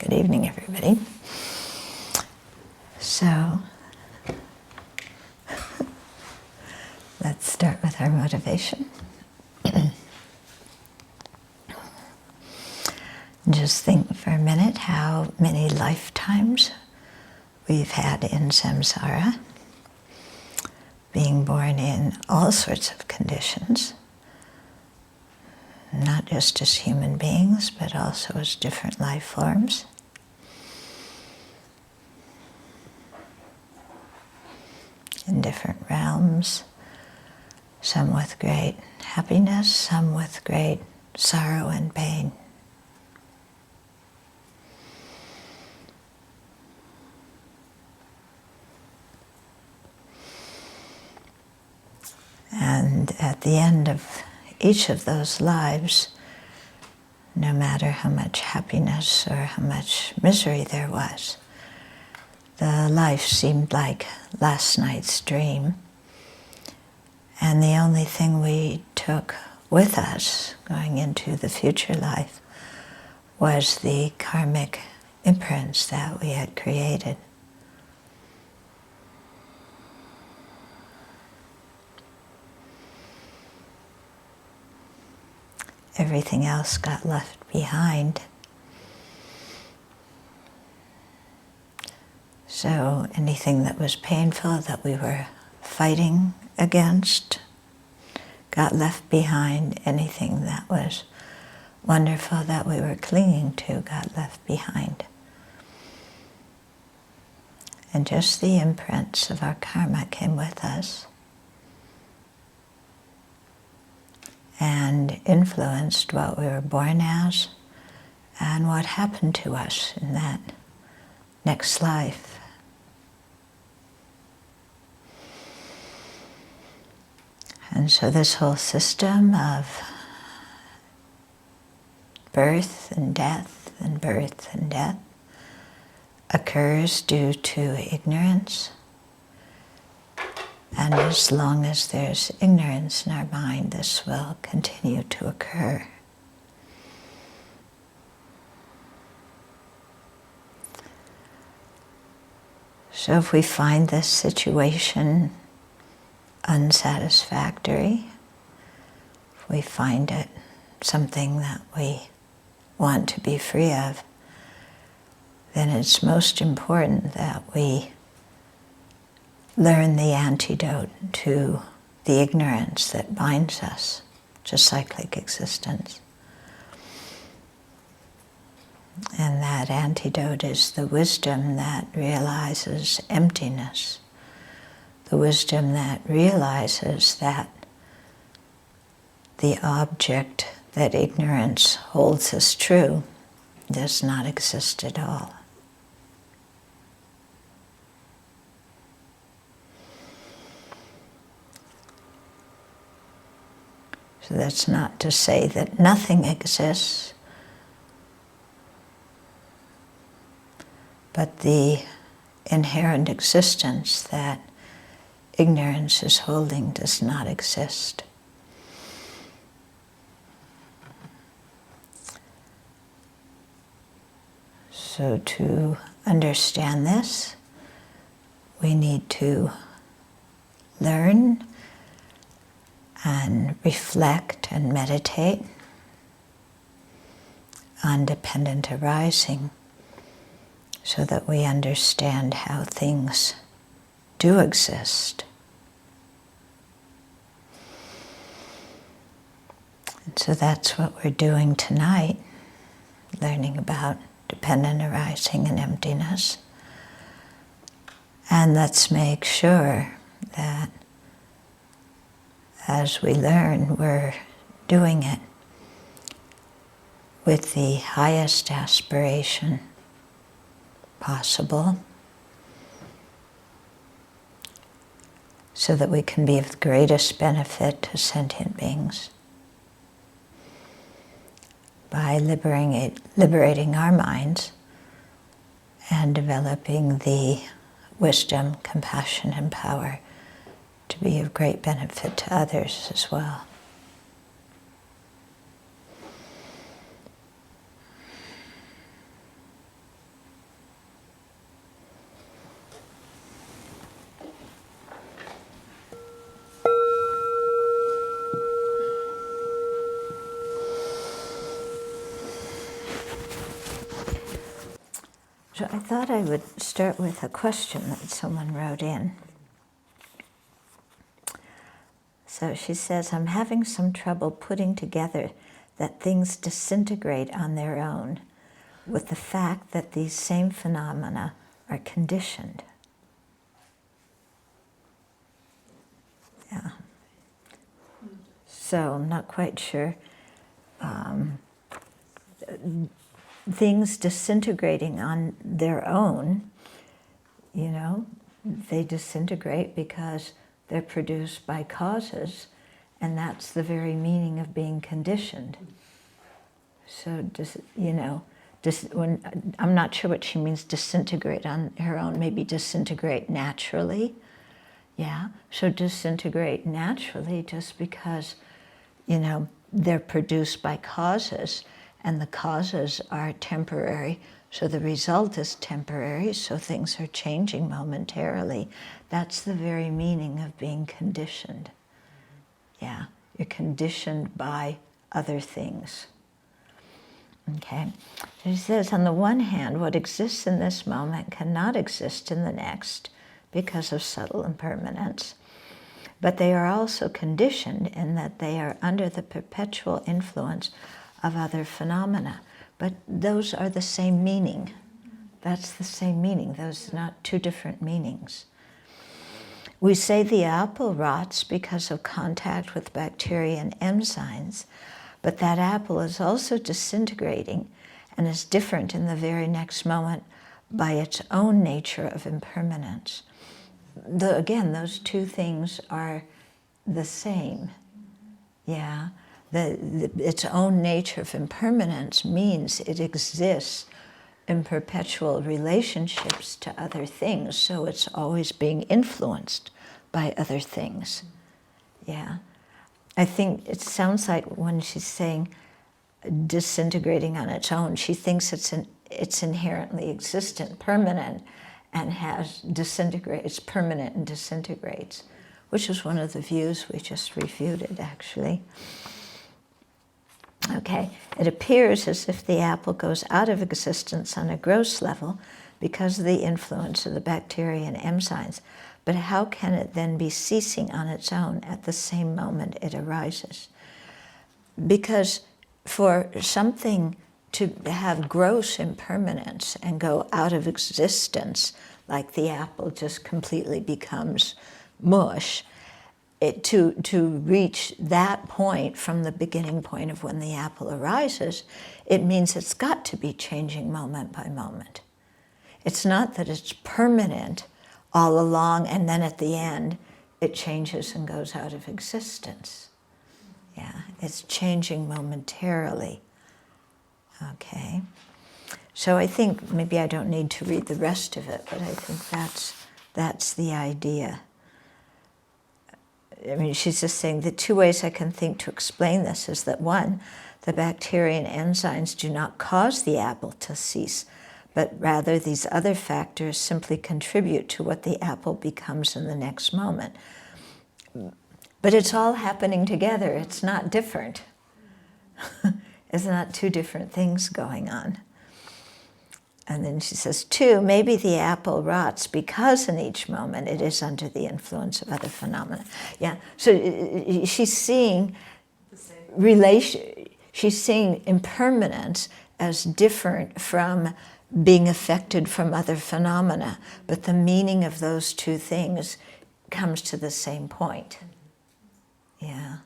Good evening, everybody. So, let's start with our motivation. Just think for a minute how many lifetimes we've had in samsara, being born in all sorts of conditions, not just as human beings, but also as different life forms. In different realms, some with great happiness, some with great sorrow and pain. And at the end of each of those lives, no matter how much happiness or how much misery there was, the life seemed like last night's dream. And the only thing we took with us going into the future life was the karmic imprints that we had created. Everything else got left behind. So anything that was painful, that we were fighting against, got left behind. Anything that was wonderful that we were clinging to got left behind. And just the imprints of our karma came with us and influenced what we were born as and what happened to us in that next life. And so this whole system of birth and death and birth and death occurs due to ignorance. And as long as there's ignorance in our mind, this will continue to occur. So if we find this situation unsatisfactory, if we find it something that we want to be free of, then it's most important that we learn the antidote to the ignorance that binds us to cyclic existence. And that antidote is the wisdom that realizes emptiness, the wisdom that realizes that the object that ignorance holds as true does not exist at all. So that's not to say that nothing exists, but the inherent existence that ignorance is holding does not exist. So to understand this, we need to learn and reflect and meditate on dependent arising so that we understand how things do exist. And so that's what we're doing tonight, learning about dependent arising and emptiness. And let's make sure that as we learn, we're doing it with the highest aspiration possible so that we can be of the greatest benefit to sentient beings by liberating our minds and developing the wisdom, compassion, and power to be of great benefit to others as well. So I thought I would start with a question that someone wrote in. So she says, I'm having some trouble putting together that things disintegrate on their own with the fact that these same phenomena are conditioned. Yeah. So I'm not quite sure. Things disintegrating on their own, you know, they disintegrate because they're produced by causes, and that's the very meaning of being conditioned. So, I'm not sure what she means disintegrate on her own, maybe disintegrate naturally. Yeah, so disintegrate naturally just because, you know, they're produced by causes, and the causes are temporary, so the result is temporary, so things are changing momentarily. That's the very meaning of being conditioned. Yeah, you're conditioned by other things. Okay, so he says, on the one hand, what exists in this moment cannot exist in the next because of subtle impermanence. But they are also conditioned in that they are under the perpetual influence of other phenomena. But those are the same meaning. That's the same meaning. Those are not two different meanings. We say the apple rots because of contact with bacteria and enzymes, but that apple is also disintegrating and is different in the very next moment by its own nature of impermanence. Again, those two things are the same. Yeah, its own nature of impermanence means it exists in perpetual relationships to other things, so it's always being influenced by other things. Yeah, I think it sounds like when she's saying disintegrating on its own, she thinks it's inherently existent, permanent, and it's permanent and disintegrates, which is one of the views we just refuted, actually. Okay, it appears as if the apple goes out of existence on a gross level because of the influence of the bacteria and enzymes, but how can it then be ceasing on its own at the same moment it arises? Because for something to have gross impermanence and go out of existence, like the apple just completely becomes mush, to reach that point from the beginning point of when the apple arises, it means it's got to be changing moment by moment. It's not that it's permanent all along and then at the end it changes and goes out of existence. Yeah, it's changing momentarily. Okay, so I think maybe I don't need to read the rest of it, but I think that's the idea. I mean, she's just saying the two ways I can think to explain this is that one, the bacteria and enzymes do not cause the apple to cease, but rather these other factors simply contribute to what the apple becomes in the next moment. But it's all happening together. It's not different. It's not two different things going on. And then she says, two, maybe the apple rots because in each moment it is under the influence of other phenomena. Yeah, so she's seeing she's seeing impermanence as different from being affected from other phenomena, but the meaning of those two things comes to the same point. Yeah.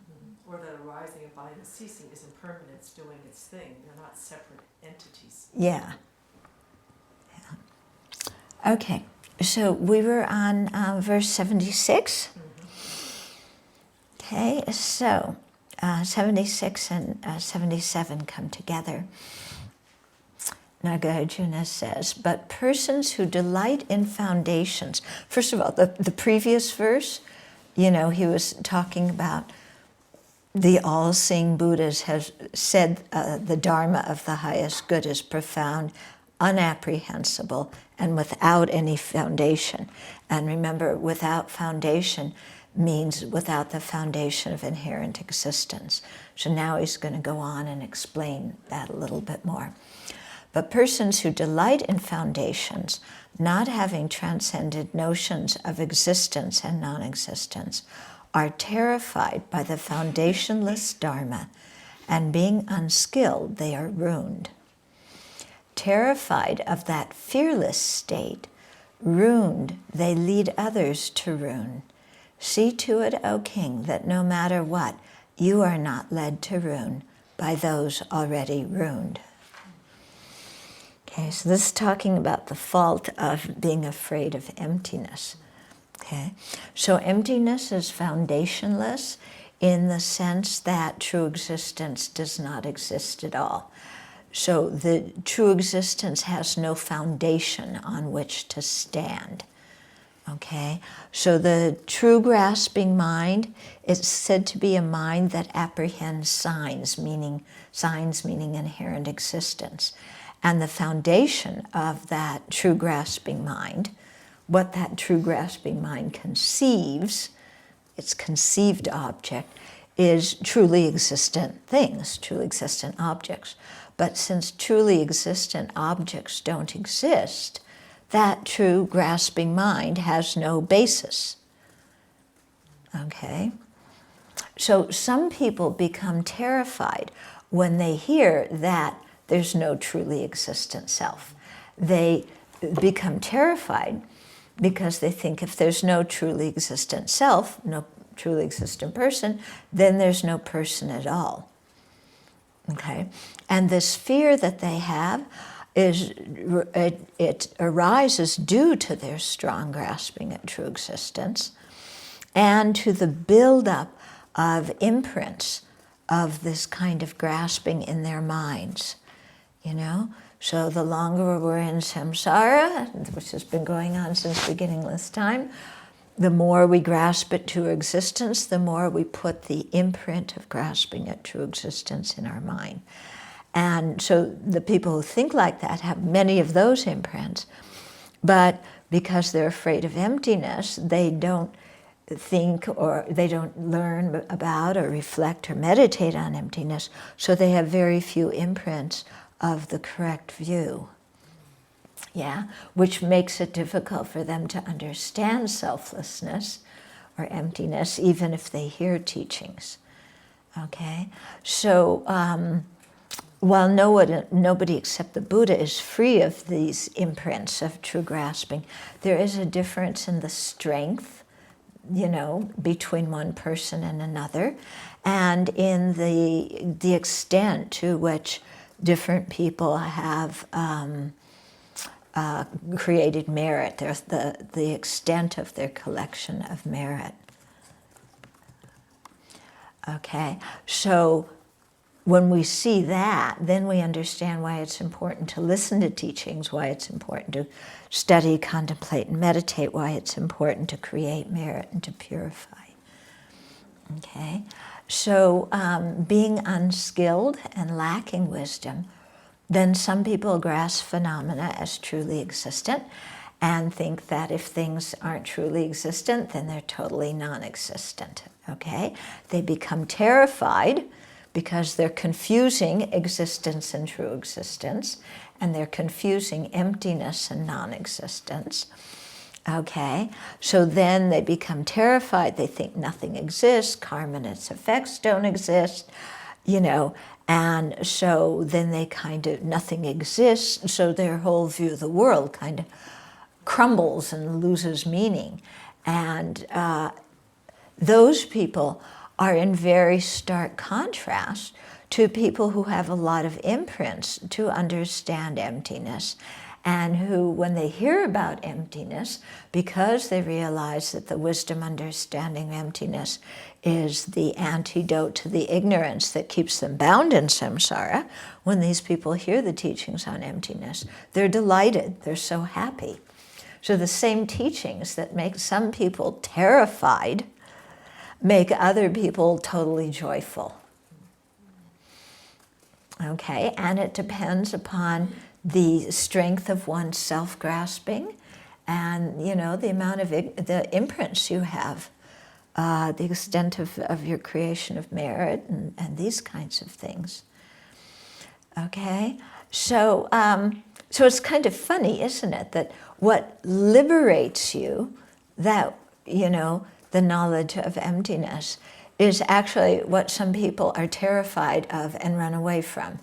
Or that arising and by the ceasing is impermanence doing its thing. They're not separate entities. Yeah. Okay, so we were on verse 76. Okay, so 76 and 77 come together. Nagarjuna says, but persons who delight in foundations, first of all, the previous verse, you know, he was talking about the all-seeing Buddhas have said the Dharma of the highest good is profound, unapprehensible, and without any foundation. And remember, without foundation means without the foundation of inherent existence. So now he's going to go on and explain that a little bit more. But persons who delight in foundations, not having transcended notions of existence and non-existence, are terrified by the foundationless Dharma, and being unskilled, they are ruined. Terrified of that fearless state, ruined, they lead others to ruin. See to it, O king, that no matter what, you are not led to ruin by those already ruined. Okay, so this is talking about the fault of being afraid of emptiness. Okay, so emptiness is foundationless in the sense that true existence does not exist at all. So the true existence has no foundation on which to stand. Okay, so the true grasping mind is said to be a mind that apprehends signs meaning inherent existence. And the foundation of that true grasping mind, what that true grasping mind conceives, its conceived object, is truly existent things, truly existent objects. But since truly existent objects don't exist, that true grasping mind has no basis. Okay? So some people become terrified when they hear that there's no truly existent self. They become terrified because they think if there's no truly existent self, no truly existent person, then there's no person at all. Okay? And this fear that they have it arises due to their strong grasping at true existence and to the buildup of imprints of this kind of grasping in their minds, you know? So the longer we're in samsara, which has been going on since beginningless time, the more we grasp at true existence, the more we put the imprint of grasping at true existence in our mind. And so the people who think like that have many of those imprints, but because they're afraid of emptiness, they don't think or they don't learn about or reflect or meditate on emptiness, so they have very few imprints of the correct view. Yeah, which makes it difficult for them to understand selflessness or emptiness, even if they hear teachings. Okay, so while nobody except the Buddha is free of these imprints of true grasping, there is a difference in the strength, you know, between one person and another, and in the extent to which different people have created merit. There's the extent of their collection of merit. Okay, so when we see that, then we understand why it's important to listen to teachings, why it's important to study, contemplate, and meditate, why it's important to create merit and to purify. Okay, so being unskilled and lacking wisdom, then some people grasp phenomena as truly existent and think that if things aren't truly existent, then they're totally non-existent. Okay, they become terrified because they're confusing existence and true existence, and they're confusing emptiness and non-existence. Okay, so then they become terrified. They think nothing exists, karma and its effects don't exist, you know, and so then they kind of, nothing exists, so their whole view of the world kind of crumbles and loses meaning. And those people are in very stark contrast to people who have a lot of imprints to understand emptiness, and who, when they hear about emptiness, because they realize that the wisdom understanding emptiness is the antidote to the ignorance that keeps them bound in samsara, when these people hear the teachings on emptiness, they're delighted, they're so happy. So the same teachings that make some people terrified make other people totally joyful. Okay, and it depends upon the strength of one's self-grasping and, you know, the amount of the imprints you have, the extent of your creation of merit and these kinds of things. Okay, so so it's kind of funny, isn't it, that what liberates you, that, you know, the knowledge of emptiness, is actually what some people are terrified of and run away from.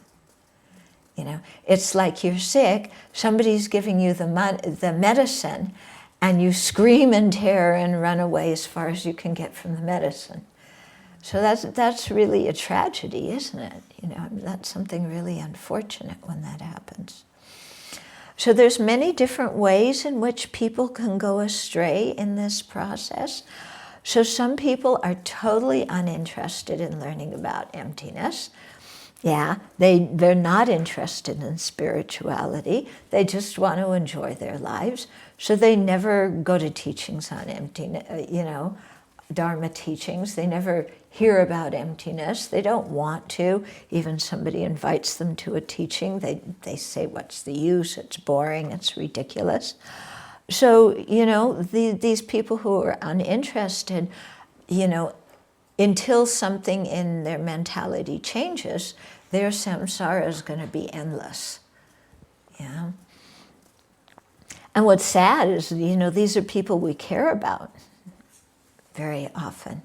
You know, it's like you're sick, somebody's giving you the medicine, and you scream in terror and run away as far as you can get from the medicine. So that's really a tragedy, isn't it? You know, that's something really unfortunate when that happens. So there's many different ways in which people can go astray in this process. So some people are totally uninterested in learning about emptiness. Yeah, they're not interested in spirituality. They just want to enjoy their lives. So they never go to teachings on emptiness, you know, Dharma teachings. They never hear about emptiness. They don't want to. Even somebody invites them to a teaching, they say, what's the use? It's boring, it's ridiculous. So, you know, these people who are uninterested, you know, until something in their mentality changes, their samsara is going to be endless. Yeah. And what's sad is, you know, these are people we care about very often.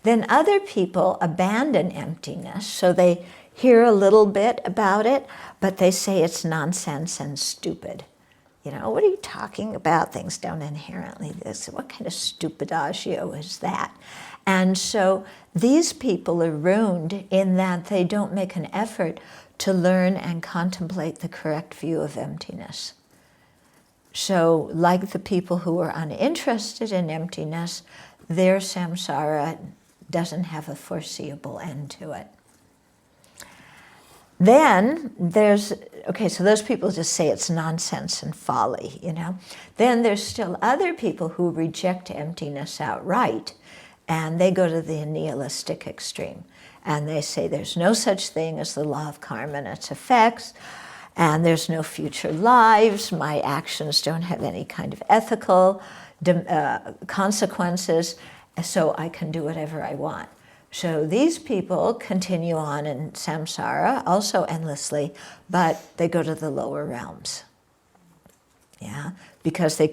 Then other people abandon emptiness, so they hear a little bit about it, but they say it's nonsense and stupid. You know, what are you talking about? Things don't inherently this. What kind of stupidagio is that? And so these people are ruined in that they don't make an effort to learn and contemplate the correct view of emptiness. So like the people who are uninterested in emptiness, their samsara doesn't have a foreseeable end to it. Then there's, okay, so those people just say it's nonsense and folly, you know. Then there's still other people who reject emptiness outright, and they go to the nihilistic extreme. And they say there's no such thing as the law of karma and its effects, and there's no future lives, my actions don't have any kind of ethical consequences, so I can do whatever I want. So these people continue on in samsara, also endlessly, but they go to the lower realms. Yeah, because they've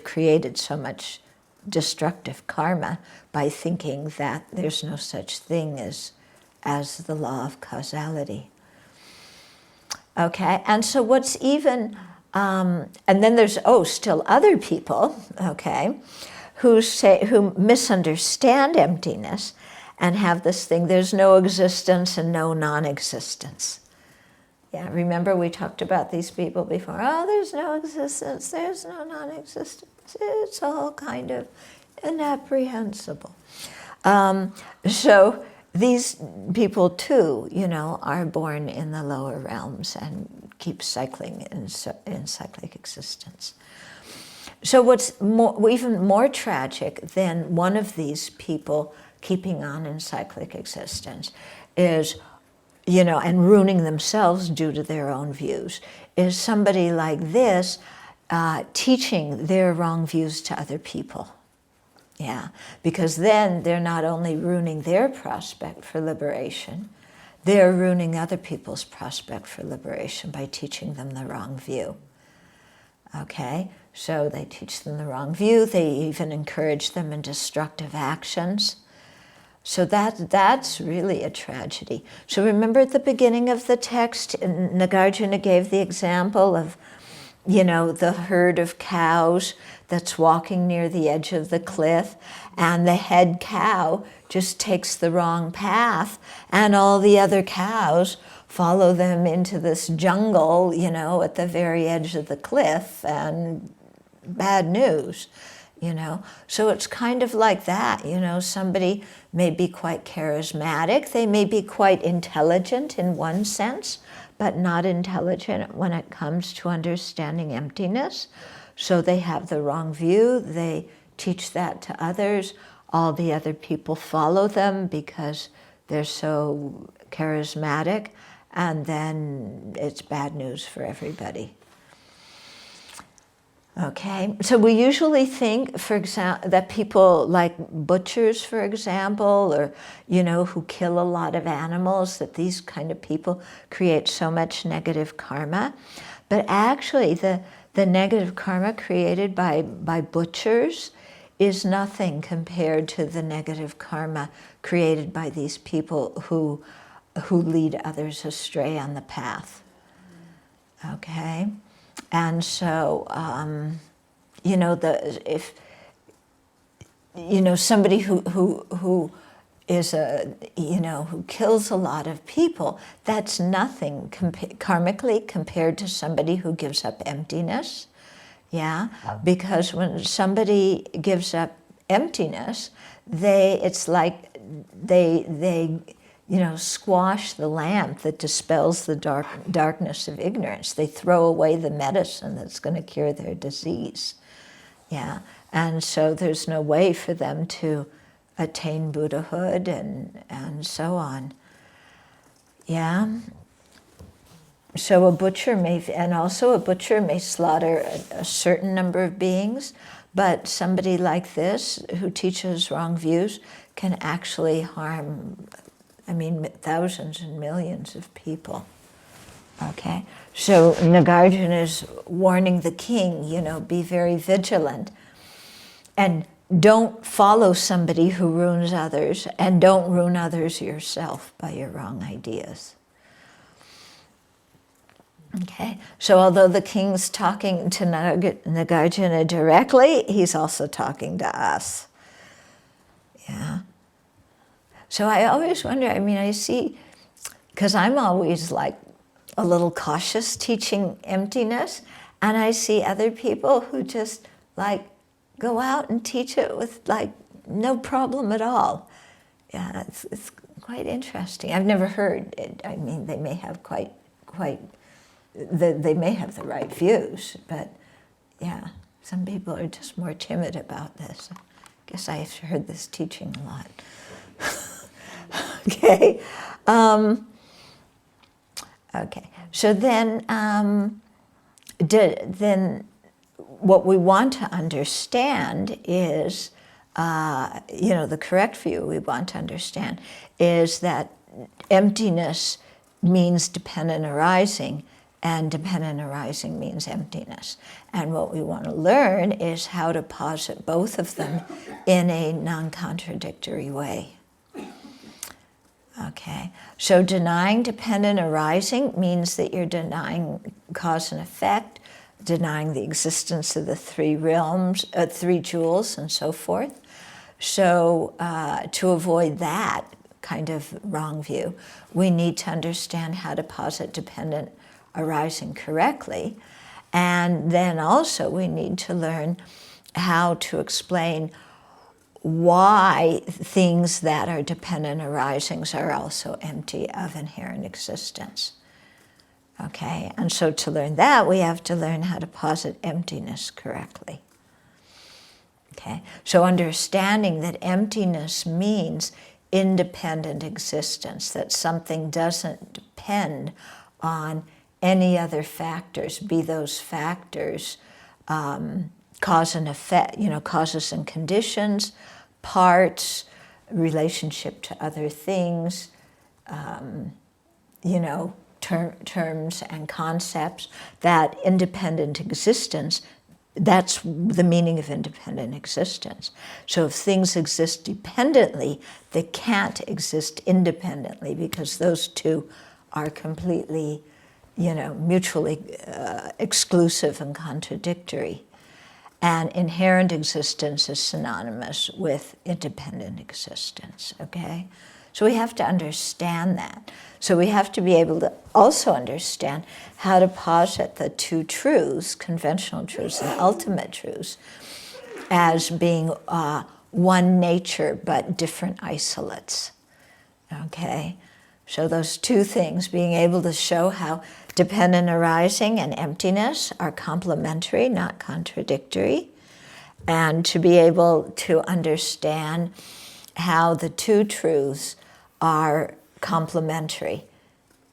created so much destructive karma by thinking that there's no such thing as the law of causality. Okay, and so what's even, and then there's, still other people, okay, who misunderstand emptiness and have this thing, there's no existence and no non-existence. Yeah, remember we talked about these people before. Oh, there's no existence, there's no non-existence. It's all kind of inapprehensible. So these people too, you know, are born in the lower realms and keep cycling in cyclic existence. So what's even more tragic than one of these people keeping on in cyclic existence is, you know, and ruining themselves due to their own views, is somebody like this teaching their wrong views to other people. Yeah, because then they're not only ruining their prospect for liberation, they're ruining other people's prospect for liberation by teaching them the wrong view. Okay, so they teach them the wrong view, they even encourage them in destructive actions. So that's really a tragedy. So remember at the beginning of the text, Nagarjuna gave the example of, you know, the herd of cows that's walking near the edge of the cliff, and the head cow just takes the wrong path, and all the other cows follow them into this jungle, you know, at the very edge of the cliff, and bad news, you know. So it's kind of like that, you know, somebody may be quite charismatic, they may be quite intelligent in one sense, but not intelligent when it comes to understanding emptiness. So they have the wrong view, they teach that to others, all the other people follow them because they're so charismatic, and then it's bad news for everybody. Okay, so we usually think, for example, that people like butchers, for example, or, who kill a lot of animals, that these kind of people create so much negative karma. But actually, the negative karma created by butchers is nothing compared to the negative karma created by these people who lead others astray on the path. Okay? And so, if somebody who is who kills a lot of people, that's nothing karmically compared to somebody who gives up emptiness. Yeah, because when somebody gives up emptiness, it's like they squash the lamp that dispels the darkness of ignorance. They throw away the medicine that's going to cure their disease. Yeah, and so there's no way for them to attain Buddhahood and so on. Yeah. So a butcher may slaughter a certain number of beings, but somebody like this who teaches wrong views can actually harm, thousands and millions of people. Okay, so Nagarjuna is warning the king, be very vigilant, and don't follow somebody who ruins others, and don't ruin others yourself by your wrong ideas. Okay, so although the king's talking to Nagarjuna directly, he's also talking to us. Yeah. So I always wonder, I see, because I'm always like a little cautious teaching emptiness, and I see other people who just like go out and teach it with like no problem at all. Yeah, it's quite interesting. I've never heard it. They may have they may have the right views, but yeah, some people are just more timid about this. I guess I've heard this teaching a lot. Okay. Okay. So then what we want to understand is, the correct view we want to understand is that emptiness means dependent arising, and dependent arising means emptiness. And what we want to learn is how to posit both of them in a non-contradictory way. Okay, so denying dependent arising means that you're denying cause and effect, denying the existence of the three realms, three jewels, and so forth. So to avoid that kind of wrong view, we need to understand how to posit dependent arising correctly. And then also we need to learn how to explain why things that are dependent arisings are also empty of inherent existence. Okay, and so to learn that, we have to learn how to posit emptiness correctly. Okay, so understanding that emptiness means independent existence, that something doesn't depend on any other factors, be those factors cause and effect, causes and conditions, parts, relationship to other things, terms and concepts, that independent existence, that's the meaning of independent existence. So if things exist dependently, they can't exist independently, because those two are completely, mutually exclusive and contradictory. And inherent existence is synonymous with independent existence, okay? So we have to understand that. So we have to be able to also understand how to posit the two truths, conventional truths and ultimate truths, as being one nature but different isolates, okay? So those two things, being able to show how dependent arising and emptiness are complementary, not contradictory, and to be able to understand how the two truths are complementary,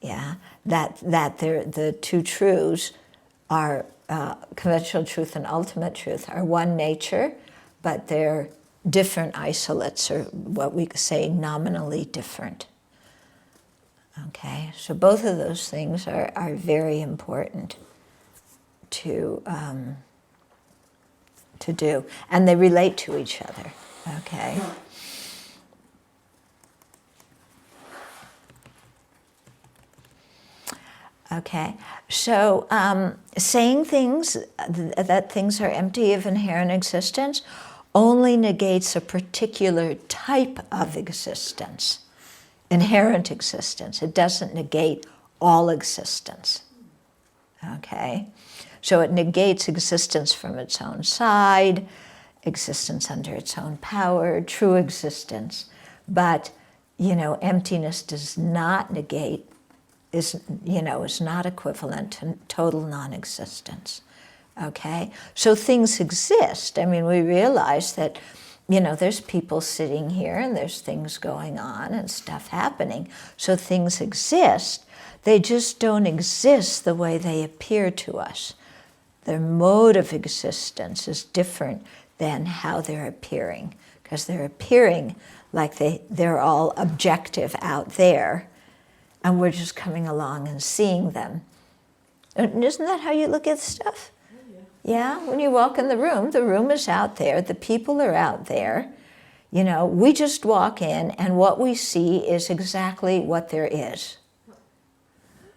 yeah, that the two truths are conventional truth and ultimate truth are one nature, but they're different isolates, or what we could say nominally different. Okay, so both of those things are very important to do, and they relate to each other. Okay. Okay, so saying things that things are empty of inherent existence only negates a particular type of existence, inherent existence. It doesn't negate all existence. Okay, so it negates existence from its own side, existence under its own power, true existence. But, emptiness does not negate, is not equivalent to total non-existence. Okay, so things exist. I mean, we realize that, there's people sitting here and there's things going on and stuff happening. So things exist. They just don't exist the way they appear to us. Their mode of existence is different than how they're appearing, because they're appearing like they're all objective out there, and we're just coming along and seeing them. And isn't that how you look at stuff? Yeah, when you walk in the room is out there, the people are out there. We just walk in and what we see is exactly what there is.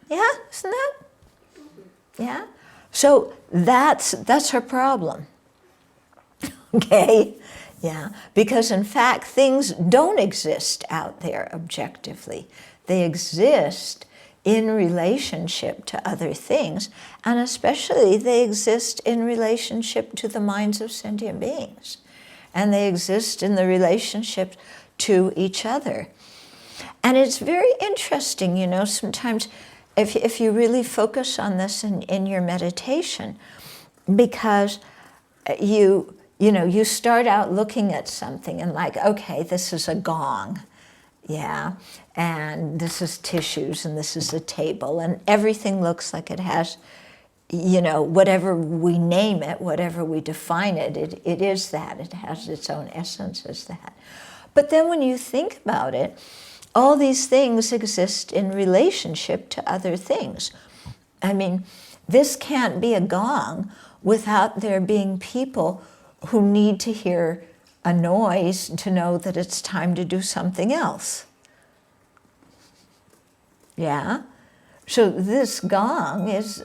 Yeah, isn't that? Yeah? So that's her problem. Okay? Yeah, because in fact things don't exist out there objectively. They exist in relationship to other things, and especially they exist in relationship to the minds of sentient beings. And they exist in the relationship to each other. And it's very interesting, sometimes if you really focus on this in your meditation, because you start out looking at something and like, okay, this is a gong. Yeah, and this is tissues, and this is a table, and everything looks like it has, whatever we name it, whatever we define it, it is that. It has its own essence as that. But then when you think about it, all these things exist in relationship to other things. I mean, this can't be a gong without there being people who need to hear a noise to know that it's time to do something else. Yeah? So this gong is,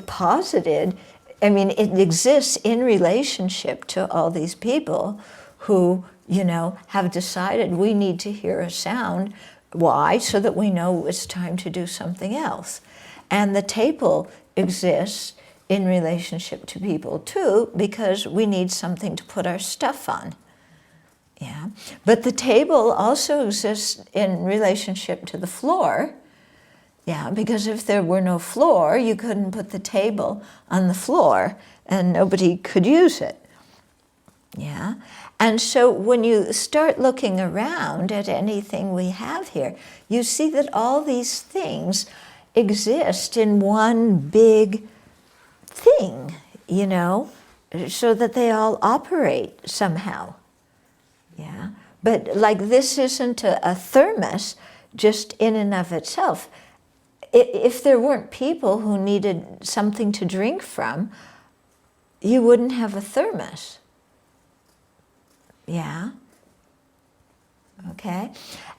posited. I mean, it exists in relationship to all these people who, have decided we need to hear a sound. Why? So that we know it's time to do something else. And the table exists in relationship to people too, because we need something to put our stuff on. Yeah, but the table also exists in relationship to the floor. Yeah, because if there were no floor, you couldn't put the table on the floor and nobody could use it. Yeah, and so when you start looking around at anything we have here, you see that all these things exist in one big thing, so that they all operate somehow. Yeah, but like this isn't a thermos just in and of itself. If there weren't people who needed something to drink from, you wouldn't have a thermos. Yeah. Okay.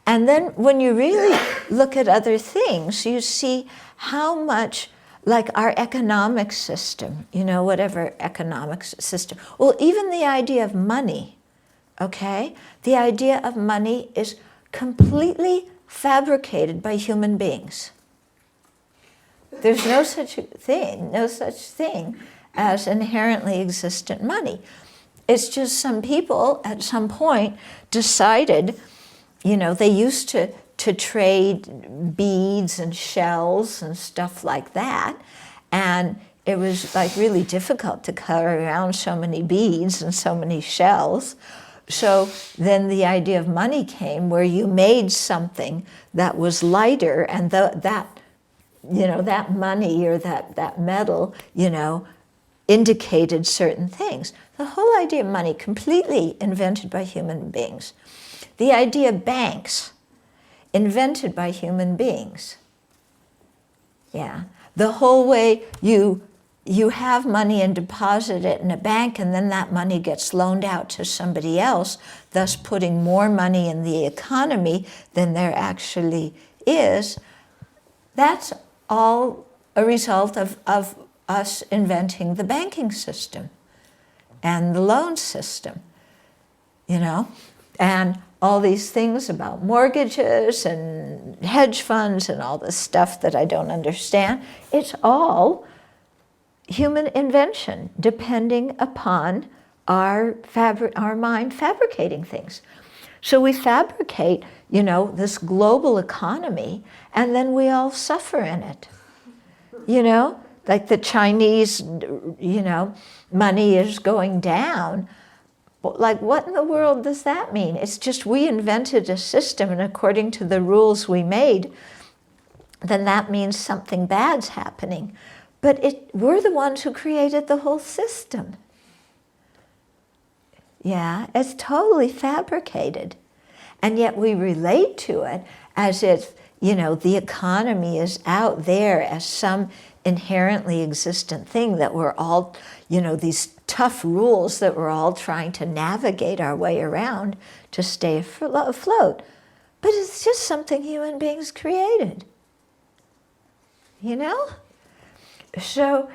And then when you really look at other things, you see how much, like our economic system, whatever economic system, well, even the idea of money, okay? The idea of money is completely fabricated by human beings. There's no such thing as inherently existent money. It's just some people at some point decided, they used to trade beads and shells and stuff like that, and it was like really difficult to carry around so many beads and so many shells. So then the idea of money came, where you made something that was lighter, and that that money or that metal, indicated certain things. The whole idea of money, completely invented by human beings. The idea of banks, invented by human beings. Yeah. The whole way you have money and deposit it in a bank, and then that money gets loaned out to somebody else, thus putting more money in the economy than there actually is. That's all a result of us inventing the banking system and the loan system, and all these things about mortgages and hedge funds and all this stuff that I don't understand. It's all human invention, depending upon our mind fabricating things. So we fabricate, this global economy, and then we all suffer in it. Like the Chinese, money is going down. Like, what in the world does that mean? It's just we invented a system, and according to the rules we made, then that means something bad's happening. But we're the ones who created the whole system. Yeah, it's totally fabricated. And yet we relate to it as if, the economy is out there as some inherently existent thing that we're all, these tough rules that we're all trying to navigate our way around to stay afloat. But it's just something human beings created. So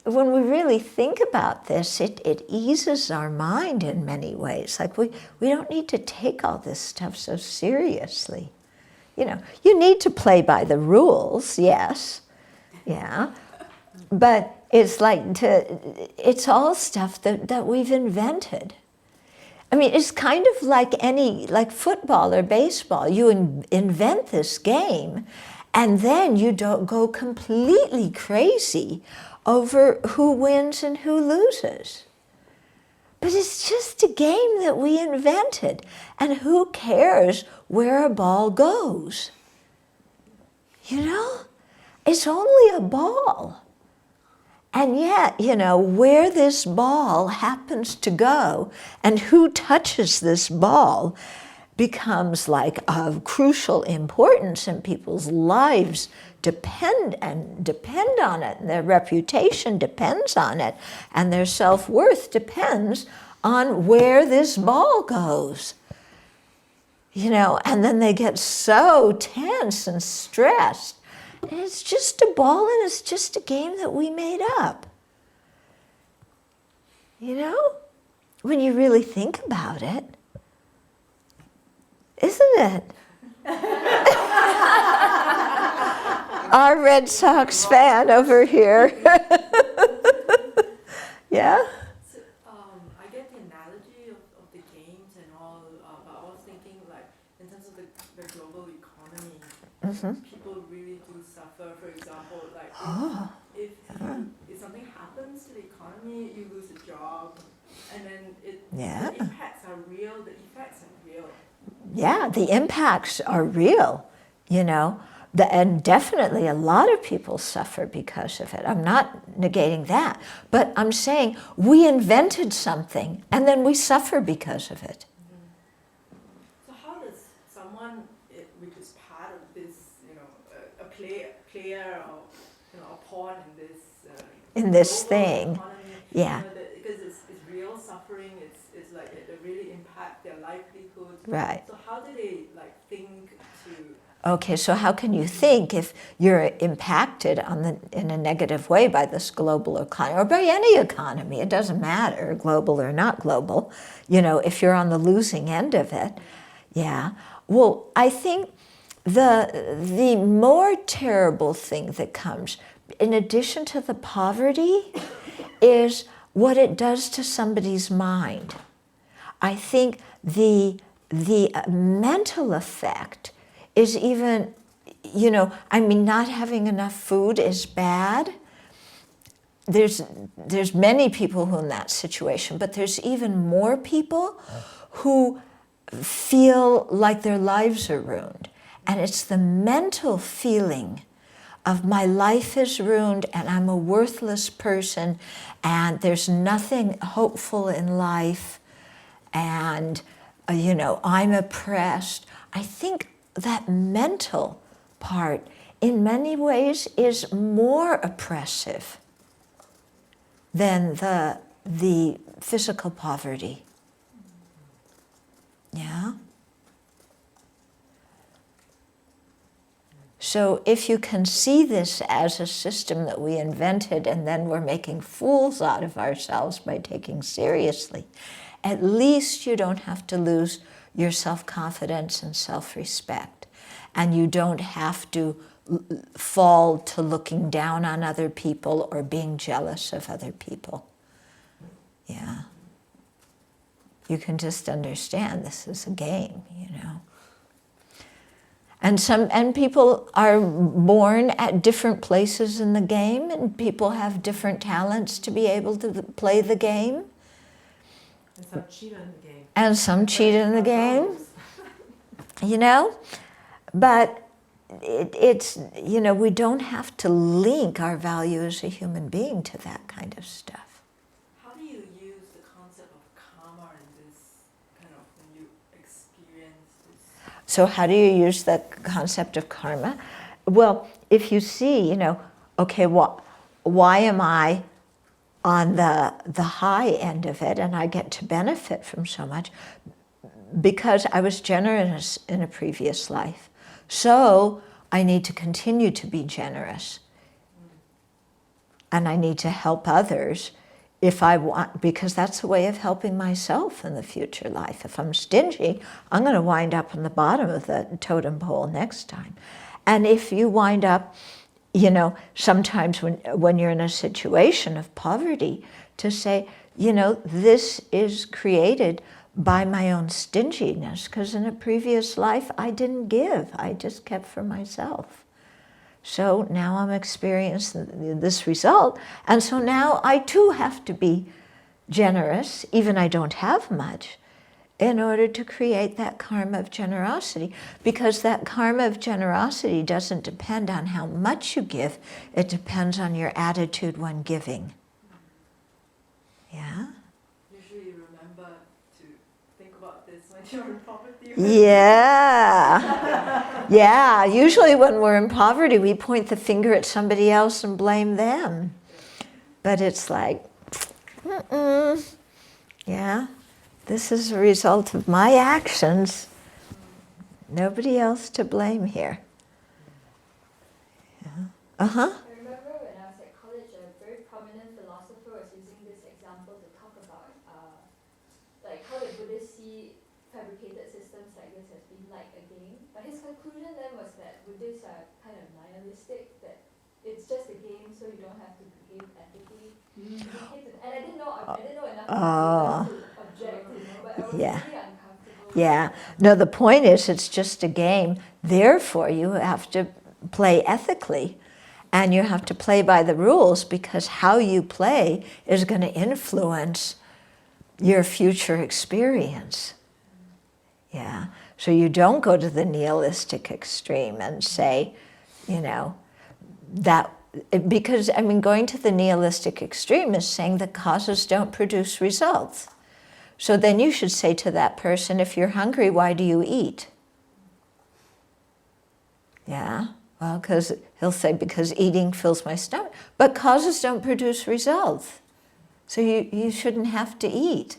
when we really think about this, it eases our mind in many ways. Like we don't need to take all this stuff so seriously. You need to play by the rules, yes, yeah, but it's all stuff that we've invented. I mean, it's kind of like football or baseball. You invent this game, and then you don't go completely crazy over who wins and who loses. But it's just a game that we invented, and who cares where a ball goes? It's only a ball. And yet, where this ball happens to go and who touches this ball becomes like of crucial importance, and people's lives depend on it, and their reputation depends on it, and their self-worth depends on where this ball goes. And then they get so tense and stressed. And it's just a ball, and it's just a game that we made up. When you really think about it, isn't it? Our Red Sox fan over here. Yeah? So, I get the analogy of the games and all, but I was thinking in terms of the global economy, people really do suffer. For example, if something happens to the economy, you lose a job, and then the impacts are real, the effects are real. Yeah, the impacts are real, and definitely a lot of people suffer because of it. I'm not negating that, but I'm saying we invented something and then we suffer because of it. So how does someone, which is part of this, a player or a pawn in this thing, economy, yeah. Because it's real suffering, it's like it really impact their livelihood. Right. So how do they think to? Okay, so how can you think if you're impacted in a negative way by this global economy, or by any economy? It doesn't matter, global or not global. If you're on the losing end of it, yeah. Well, I think the more terrible thing that comes, in addition to the poverty, is what it does to somebody's mind. I think the mental effect is even, not having enough food is bad. There's many people who are in that situation, but there's even more people who feel like their lives are ruined. And it's the mental feeling of my life is ruined and I'm a worthless person and there's nothing hopeful in life and, I'm oppressed. I think that mental part in many ways is more oppressive than the physical poverty. Yeah? So if you can see this as a system that we invented and then we're making fools out of ourselves by taking seriously, at least you don't have to lose your self-confidence and self-respect. And you don't have to fall to looking down on other people or being jealous of other people. Yeah. You can just understand this is a game, And people are born at different places in the game, and people have different talents to be able to play the game. And some cheat in the game. And some cheat in the game, But it's, we don't have to link our value as a human being to that kind of stuff. How do you use the concept of karma in this kind of, when you experience this? So how do you use the concept of karma? Well, if you see, okay, why am I on the high end of it and I get to benefit from so much? Because I was generous in a previous life. So I need to continue to be generous. And I need to help others if I want, because that's a way of helping myself in the future life. If I'm stingy, I'm going to wind up on the bottom of the totem pole next time. And if you wind up, sometimes when you're in a situation of poverty, to say, this is created by my own stinginess, because in a previous life I didn't give, I just kept for myself. So now I'm experiencing this result, and so now I too have to be generous, even I don't have much, in order to create that karma of generosity, because that karma of generosity doesn't depend on how much you give, it depends on your attitude when giving. Yeah? Usually you remember to think about this when you're in poverty. Yeah. Yeah, usually when we're in poverty, we point the finger at somebody else and blame them. But it's like, yeah, this is a result of my actions. Nobody else to blame here. Yeah. Uh-huh. I remember when I was at college, a very prominent philosopher was using this example to talk about like how the Buddhists see fabricated systems like this as being like a game. But his conclusion then was that Buddhists are kind of nihilistic, that it's just a game, so you don't have to behave ethically. And I didn't know enough to object, but I was really uncomfortable. Yeah. No, the point is it's just a game. Therefore, you have to play ethically. And you have to play by the rules, because how you play is going to influence your future experience. Yeah. So you don't go to the nihilistic extreme and say, that, because, going to the nihilistic extreme is saying that causes don't produce results. So then you should say to that person, if you're hungry, why do you eat? Yeah. Well, because he'll say, because eating fills my stomach. But causes don't produce results. So you shouldn't have to eat.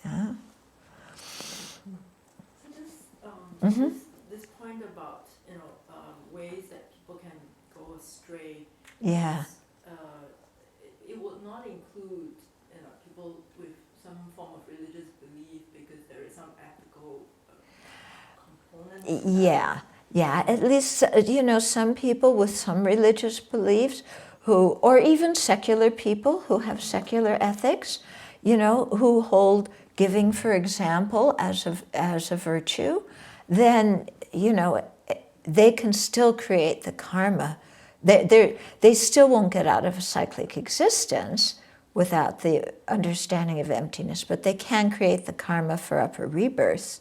Yeah. So this point about, ways that people can go astray. Yeah. It would not include, people with some form of religious belief, because there is some ethical component. Yeah, at least, some people with some religious beliefs or even secular people who have secular ethics, who hold giving, for example, as a virtue, then, they can still create the karma. They still won't get out of a cyclic existence without the understanding of emptiness, but they can create the karma for upper rebirths.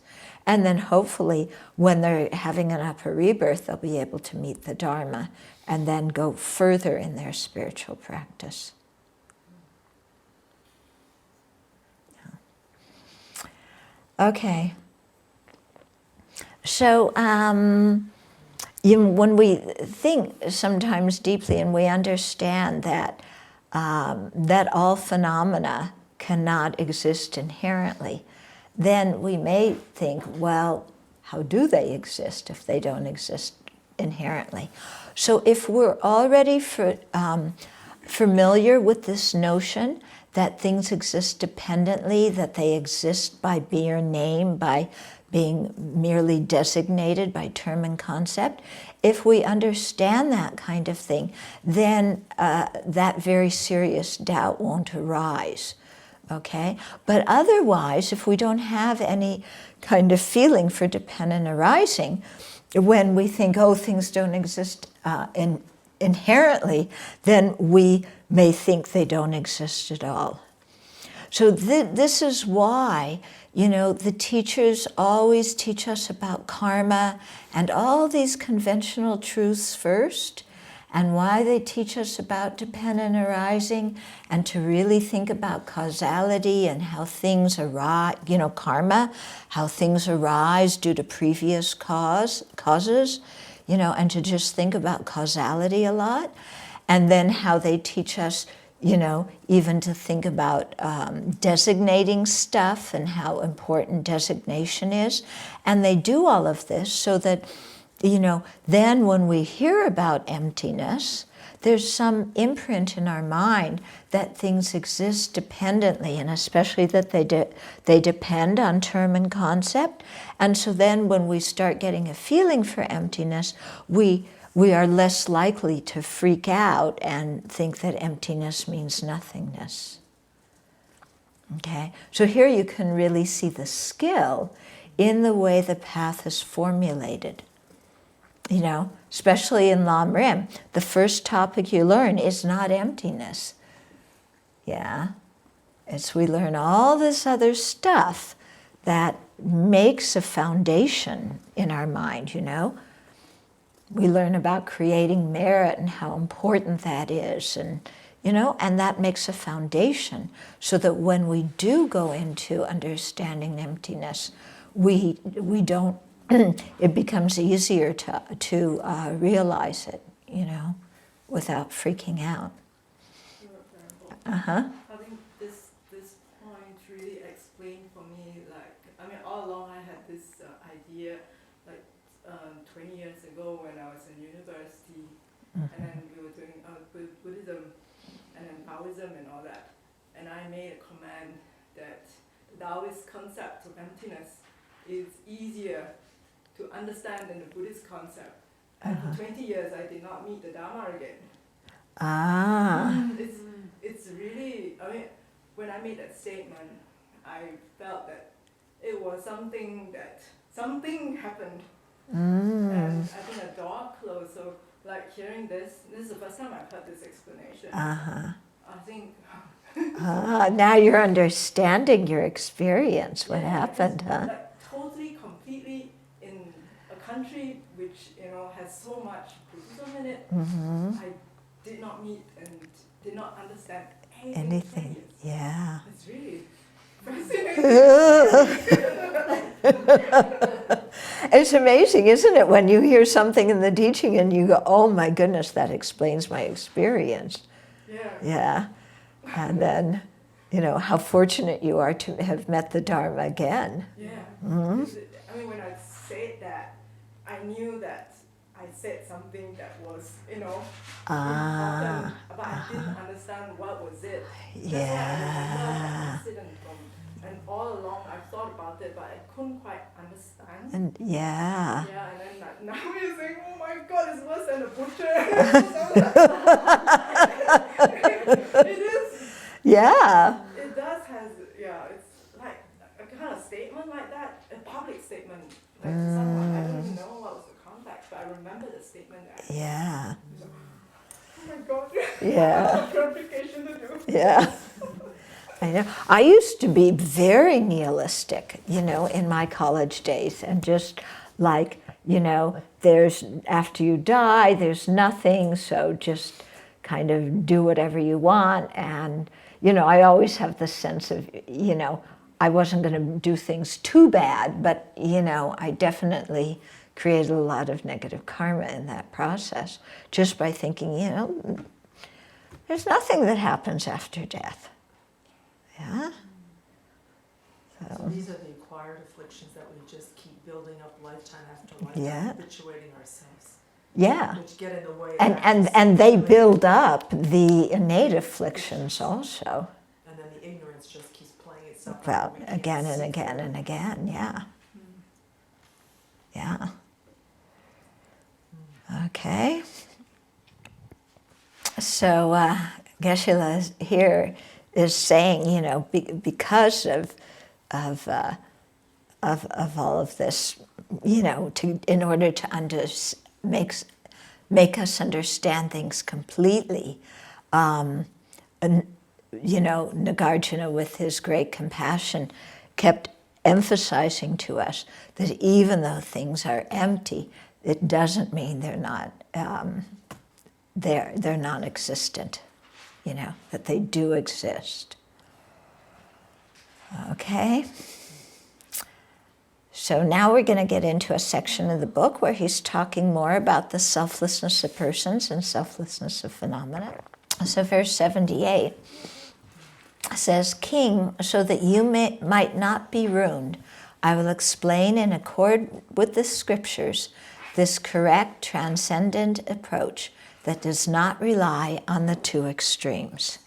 And then hopefully when they're having an upper rebirth, they'll be able to meet the Dharma and then go further in their spiritual practice. Okay. So when we think sometimes deeply and we understand that that all phenomena cannot exist inherently, then we may think, well, how do they exist if they don't exist inherently? So if we're already familiar with this notion that things exist dependently, that they exist by mere name, by being merely designated by term and concept, if we understand that kind of thing, then that very serious doubt won't arise. Okay? But otherwise, if we don't have any kind of feeling for dependent arising, when we think, oh, things don't exist inherently, then we may think they don't exist at all. So this is why, the teachers always teach us about karma and all these conventional truths first, and why they teach us about dependent arising and to really think about causality and how things arise, karma, how things arise due to previous causes, and to just think about causality a lot. And then how they teach us, even to think about designating stuff and how important designation is. And they do all of this so that, then when we hear about emptiness, there's some imprint in our mind that things exist dependently, and especially that they depend on term and concept. And so then when we start getting a feeling for emptiness, we are less likely to freak out and think that emptiness means nothingness. Okay? So here you can really see the skill in the way the path is formulated. Especially in Lam Rim, the first topic you learn is not emptiness. Yeah? It's we learn all this other stuff that makes a foundation in our mind, We learn about creating merit and how important that is, and that makes a foundation so that when we do go into understanding emptiness, we don't. It becomes easier to realize it, without freaking out. I think this point really explained for me, all along I had this idea, 20 years ago when I was in university, and then we were doing Buddhism and then Taoism and all that, and I made a comment that the Taoist concept of emptiness is easier to understand than the Buddhist concept. And for 20 years I did not meet the Dharma again. It's really, when I made that statement, I felt that it was something happened. And I think a door closed, so hearing this is the first time I've heard this explanation. I think... now you're understanding your experience, what happened, Totally, completely in a country which, has so much Buddhism in it, I did not meet and did not understand anything. Yeah. It's really fascinating. It's amazing, isn't it, when you hear something in the teaching and you go, oh my goodness, that explains my experience. Yeah. And then, how fortunate you are to have met the Dharma again. Yeah. When I said that, I knew that I said something that was, important, but I didn't understand what was it. That's why I remember that incident and all along I thought about it, but I couldn't quite understand. And and then now you're saying, oh my God, it's worse than a butcher. It is. Yeah. It does it's like a kind of statement like that, a public statement, to someone. I don't know what was the context, but I remember the statement. Yeah. Oh my God. Yeah. Clarification to do. Yeah. I know. I used to be very nihilistic, you know, in my college days, and just like, you know, there's, after you die, there's nothing, so just kind of do whatever you want. And, you know, I always have the sense of, you know, I wasn't going to do things too bad, but, you know, I definitely created a lot of negative karma in that process just by thinking, you know, there's nothing that happens after death. Yeah. So these are the acquired afflictions that we just keep building up lifetime after lifetime, Yeah. habituating ourselves. Yeah. Which get in the way of And they build up the innate afflictions also. And then the ignorance just keeps playing itself Well, out. We can't again and see again through it. and again, yeah. Yeah. Okay. So Geshe-la here is saying, you know, because of all of this, you know, in order to make us understand things completely, and, you know, Nagarjuna, with his great compassion, kept emphasizing to us that even though things are empty, it doesn't mean they're not they're non-existent. You know, that they do exist. Okay. So now we're going to get into a section of the book where he's talking more about the selflessness of persons and selflessness of phenomena. So verse 78 says, "King, so that you might not be ruined, I will explain in accord with the scriptures this correct transcendent approach that does not rely on the two extremes."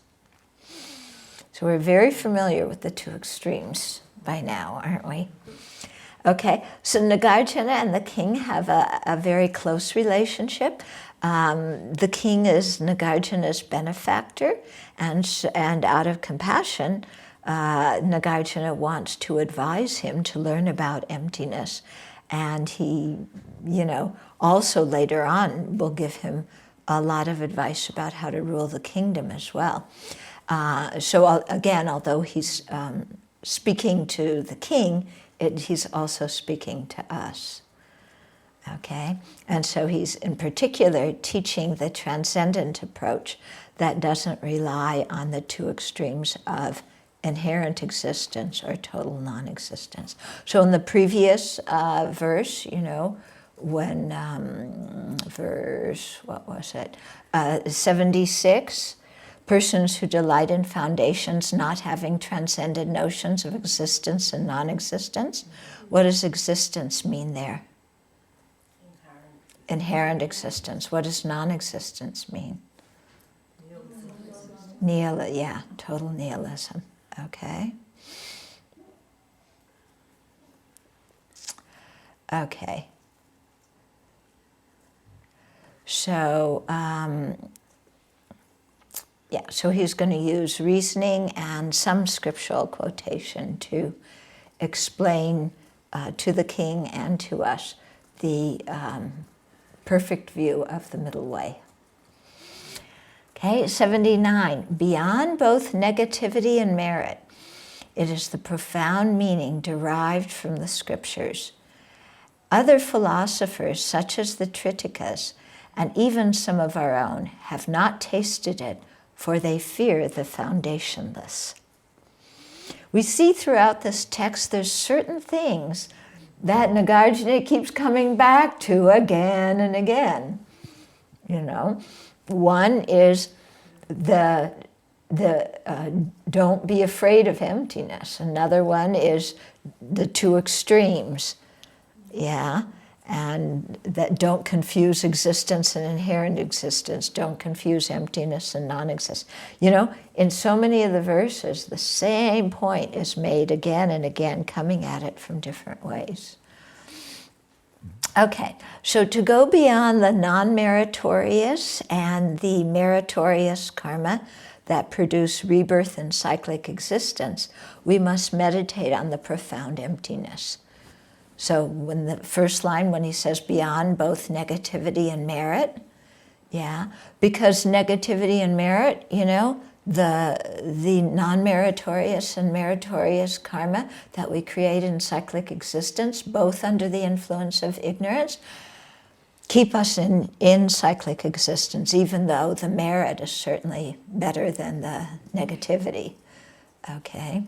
So we're very familiar with the two extremes by now, aren't we? Okay, so Nagarjuna and the king have a very close relationship. The king is Nagarjuna's benefactor, and out of compassion, Nagarjuna wants to advise him to learn about emptiness. And he, you know, also later on will give him a lot of advice about how to rule the kingdom as well. So again, although he's speaking to the king, he's also speaking to us. Okay? And so he's in particular teaching the transcendent approach that doesn't rely on the two extremes of inherent existence or total non-existence. So in the previous verse, you know, when verse, what was it, 76, persons who delight in foundations not having transcended notions of existence and non-existence. What does existence mean there? Inherent existence. What does non-existence mean? Nihilism. Yeah, total nihilism. Okay. Okay. So, so he's going to use reasoning and some scriptural quotation to explain to the king and to us the perfect view of the middle way. Okay, 79. Beyond both negativity and merit, it is the profound meaning derived from the scriptures. Other philosophers, such as the Tritikas, and even some of our own, have not tasted it, for they fear the foundationless. We see throughout this text there's certain things that Nagarjuna keeps coming back to again and again. You know, one is the don't be afraid of emptiness. Another one is the two extremes. Yeah. And that don't confuse existence and inherent existence. Don't confuse emptiness and non-existence. You know, in so many of the verses, the same point is made again and again, coming at it from different ways. Okay, so to go beyond the non-meritorious and the meritorious karma that produce rebirth and cyclic existence, we must meditate on the profound emptiness. So when the first line, when he says beyond both negativity and merit, yeah, because negativity and merit, you know, the non-meritorious and meritorious karma that we create in cyclic existence, both under the influence of ignorance, keep us in cyclic existence, even though the merit is certainly better than the negativity. Okay?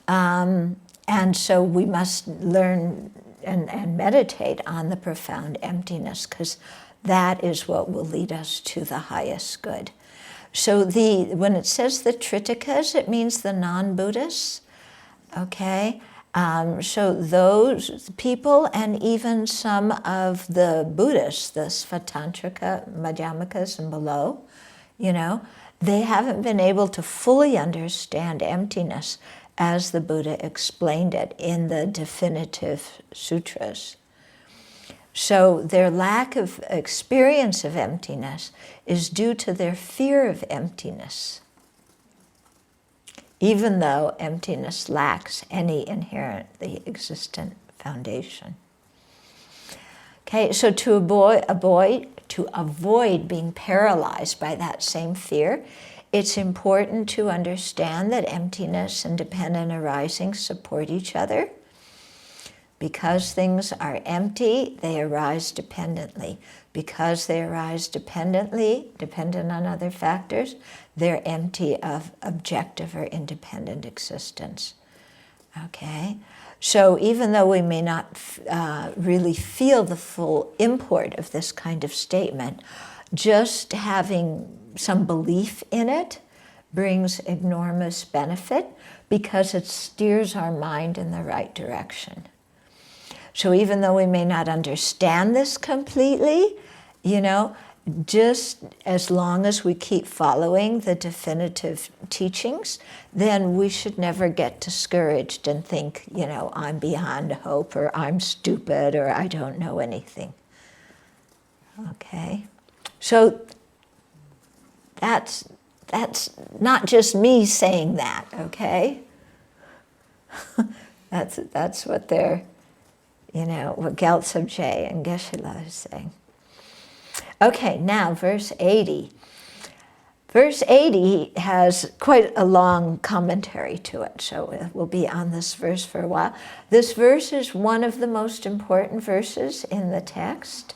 And so we must learn and meditate on the profound emptiness, because that is what will lead us to the highest good. So when it says the Tritikas, it means the non-Buddhists, okay? So those people, and even some of the Buddhists, the Svatantrika, Madhyamikas and below, you know, they haven't been able to fully understand emptiness as the Buddha explained it in the definitive sutras. So their lack of experience of emptiness is due to their fear of emptiness, even though emptiness lacks any inherently existent foundation. Okay, so to avoid being paralyzed by that same fear, it's important to understand that emptiness and dependent arising support each other. Because things are empty, they arise dependently. Because they arise dependently, dependent on other factors, they're empty of objective or independent existence. Okay? So even though we may not really feel the full import of this kind of statement, just having some belief in it brings enormous benefit, because it steers our mind in the right direction. So even though we may not understand this completely, you know, just as long as we keep following the definitive teachings, then we should never get discouraged and think, you know, I'm beyond hope, or I'm stupid, or I don't know anything. Okay? So that's not just me saying that, okay? That's what they're, you know, what Gyaltsab Je and Geshe-la is saying. Okay, now verse 80. Verse 80 has quite a long commentary to it, so we'll be on this verse for a while. This verse is one of the most important verses in the text.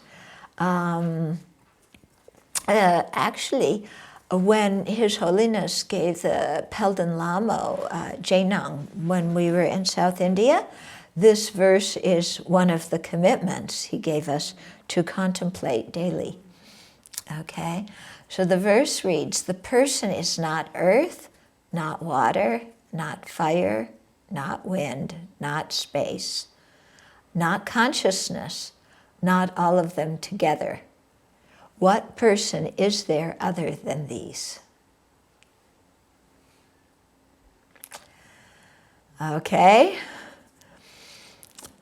Actually, when His Holiness gave the Pelden Lamo Jainang when we were in South India, this verse is one of the commitments he gave us to contemplate daily. Okay? So the verse reads, the person is not earth, not water, not fire, not wind, not space, not consciousness, not all of them together. What person is there other than these? Okay?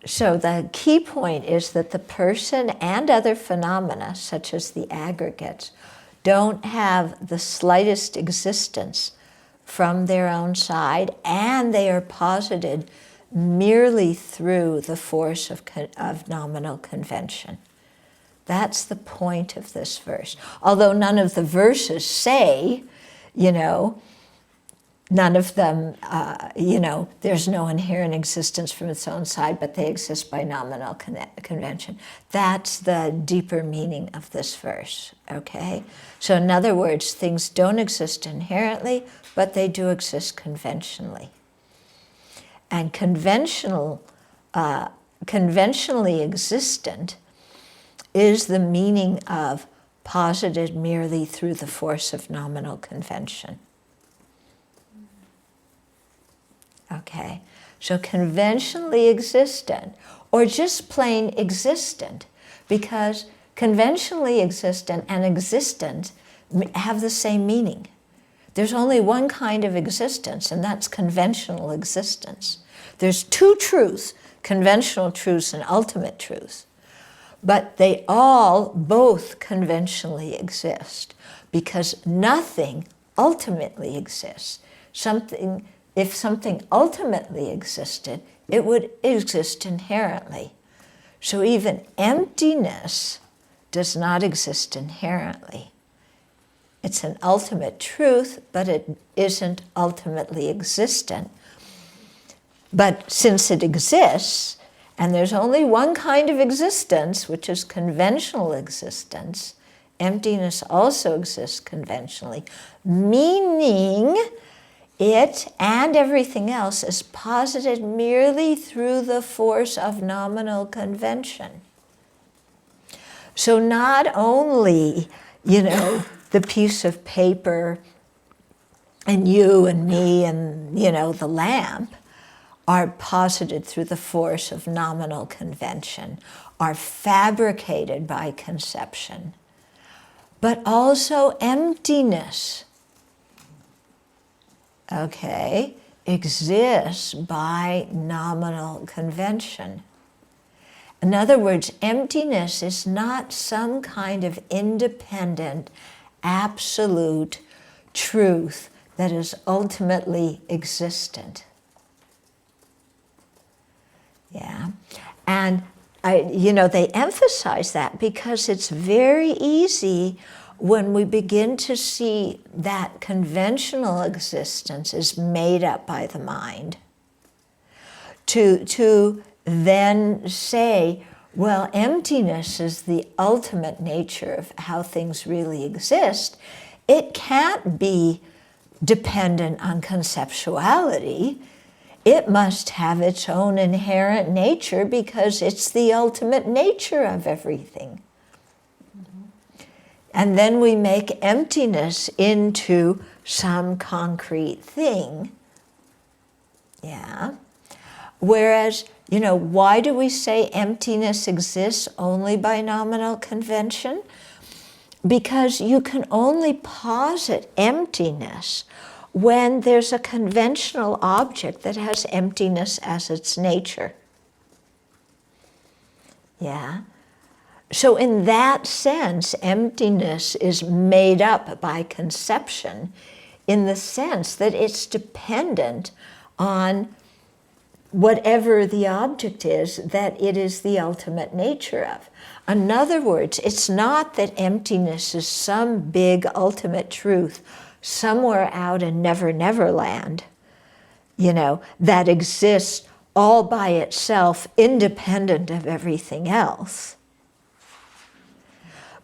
So the key point is that the person and other phenomena, such as the aggregates, don't have the slightest existence from their own side, and they are posited merely through the force of nominal convention. That's the point of this verse. Although none of the verses say, you know, none of them, you know, there's no inherent existence from its own side, but they exist by nominal convention. That's the deeper meaning of this verse, okay? So in other words, things don't exist inherently, but they do exist conventionally. And conventionally existent is the meaning of posited merely through the force of nominal convention. Okay, so conventionally existent, or just plain existent, because conventionally existent and existent have the same meaning. There's only one kind of existence, and that's conventional existence. There's two truths, conventional truths and ultimate truths, but they all both conventionally exist, because nothing ultimately exists. If something ultimately existed, it would exist inherently. So even emptiness does not exist inherently. It's an ultimate truth, but it isn't ultimately existent. But since it exists, and there's only one kind of existence, which is conventional existence, emptiness also exists conventionally, meaning it and everything else is posited merely through the force of nominal convention. So not only, the piece of paper and you and me and, the lamp are posited through the force of nominal convention, are fabricated by conception, but also emptiness, exists by nominal convention. In other words, emptiness is not some kind of independent, absolute truth that is ultimately existent. Yeah, and they emphasize that because it's very easy when we begin to see that conventional existence is made up by the mind to then say, well, emptiness is the ultimate nature of how things really exist. It can't be dependent on conceptuality. It must have its own inherent nature because it's the ultimate nature of everything. And then we make emptiness into some concrete thing. Yeah. Whereas, why do we say emptiness exists only by nominal convention? Because you can only posit emptiness when there's a conventional object that has emptiness as its nature. Yeah. So in that sense, emptiness is made up by conception in the sense that it's dependent on whatever the object is that it is the ultimate nature of. In other words, it's not that emptiness is some big ultimate truth somewhere out in Never Never Land, that exists all by itself, independent of everything else.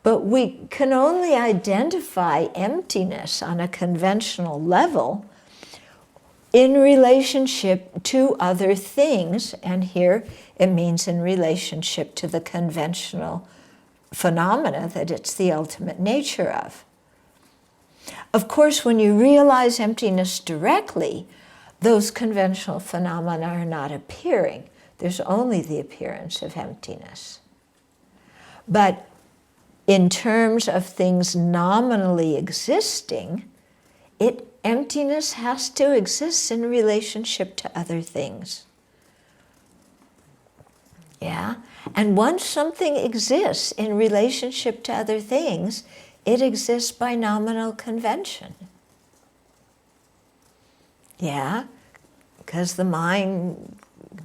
But we can only identify emptiness on a conventional level in relationship to other things, and here it means in relationship to the conventional phenomena that it's the ultimate nature of. Of course, when you realize emptiness directly, those conventional phenomena are not appearing. There's only the appearance of emptiness. But in terms of things nominally existing, emptiness has to exist in relationship to other things. Yeah? And once something exists in relationship to other things, it exists by nominal convention. Yeah? Because the mind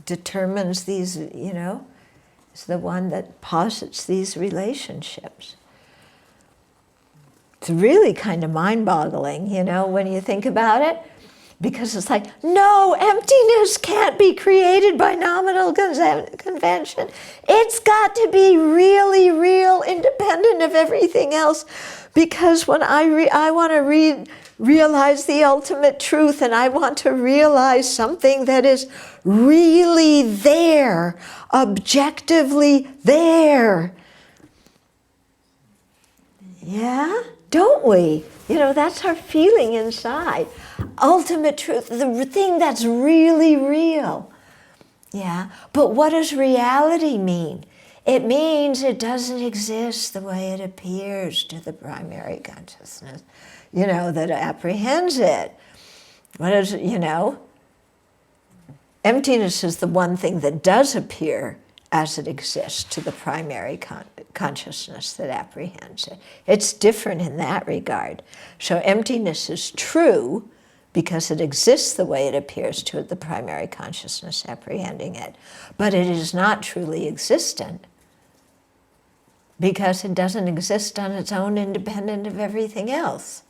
determines these, is the one that posits these relationships. It's really kind of mind-boggling, when you think about it, because it's like, no, emptiness can't be created by nominal convention. It's got to be really real, independent of everything else, because when I want to realize the ultimate truth, and I want to realize something that is really there, objectively there. Yeah? Don't we? That's our feeling inside. Ultimate truth, the thing that's really real. Yeah? But what does reality mean? It means it doesn't exist the way it appears to the primary consciousness, that apprehends it. What is, emptiness is the one thing that does appear as it exists to the primary consciousness that apprehends it. It's different in that regard. So emptiness is true because it exists the way it appears to the primary consciousness apprehending it. But it is not truly existent because it doesn't exist on its own independent of everything else.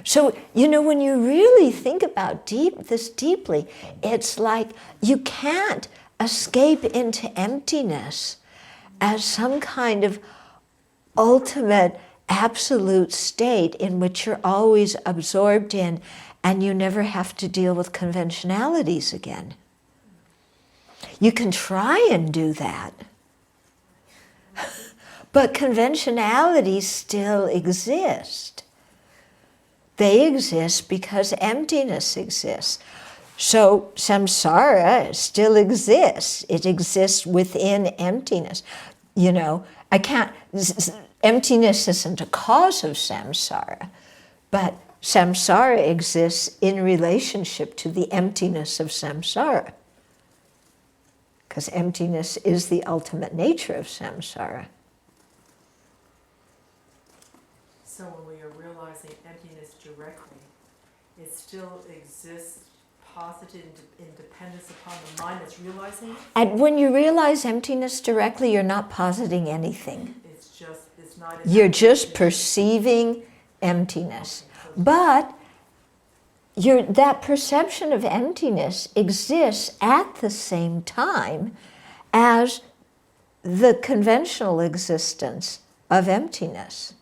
So, you know, when you really think about this deeply, it's like you can't escape into emptiness as some kind of ultimate, absolute state in which you're always absorbed in and you never have to deal with conventionalities again. You can try and do that, but conventionalities still exist. They exist because emptiness exists. So samsara still exists. It exists within emptiness. You know, emptiness isn't a cause of samsara, but samsara exists in relationship to the emptiness of samsara. Because emptiness is the ultimate nature of samsara. So when we are realizing emptiness directly, it still exists posited in dependence upon the mind that's realizing it? And when you realize emptiness directly, you're not positing anything. It's not. You're just perceiving emptiness. But that perception of emptiness exists at the same time as the conventional existence of emptiness.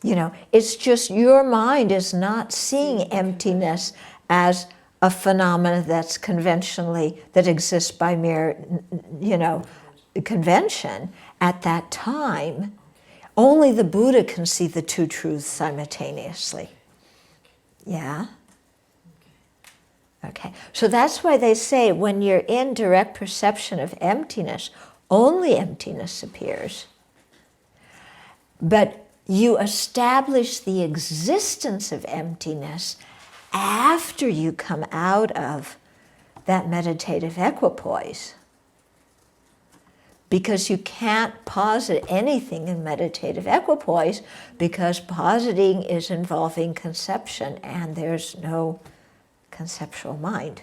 You know, it's just your mind is not seeing emptiness as a phenomena that's conventionally, that exists by mere, you know, convention at that time. Only the Buddha can see the two truths simultaneously. Yeah? Okay. So that's why they say when you're in direct perception of emptiness, only emptiness appears. But you establish the existence of emptiness after you come out of that meditative equipoise. Because you can't posit anything in meditative equipoise, because positing is involving conception and there's no conceptual mind.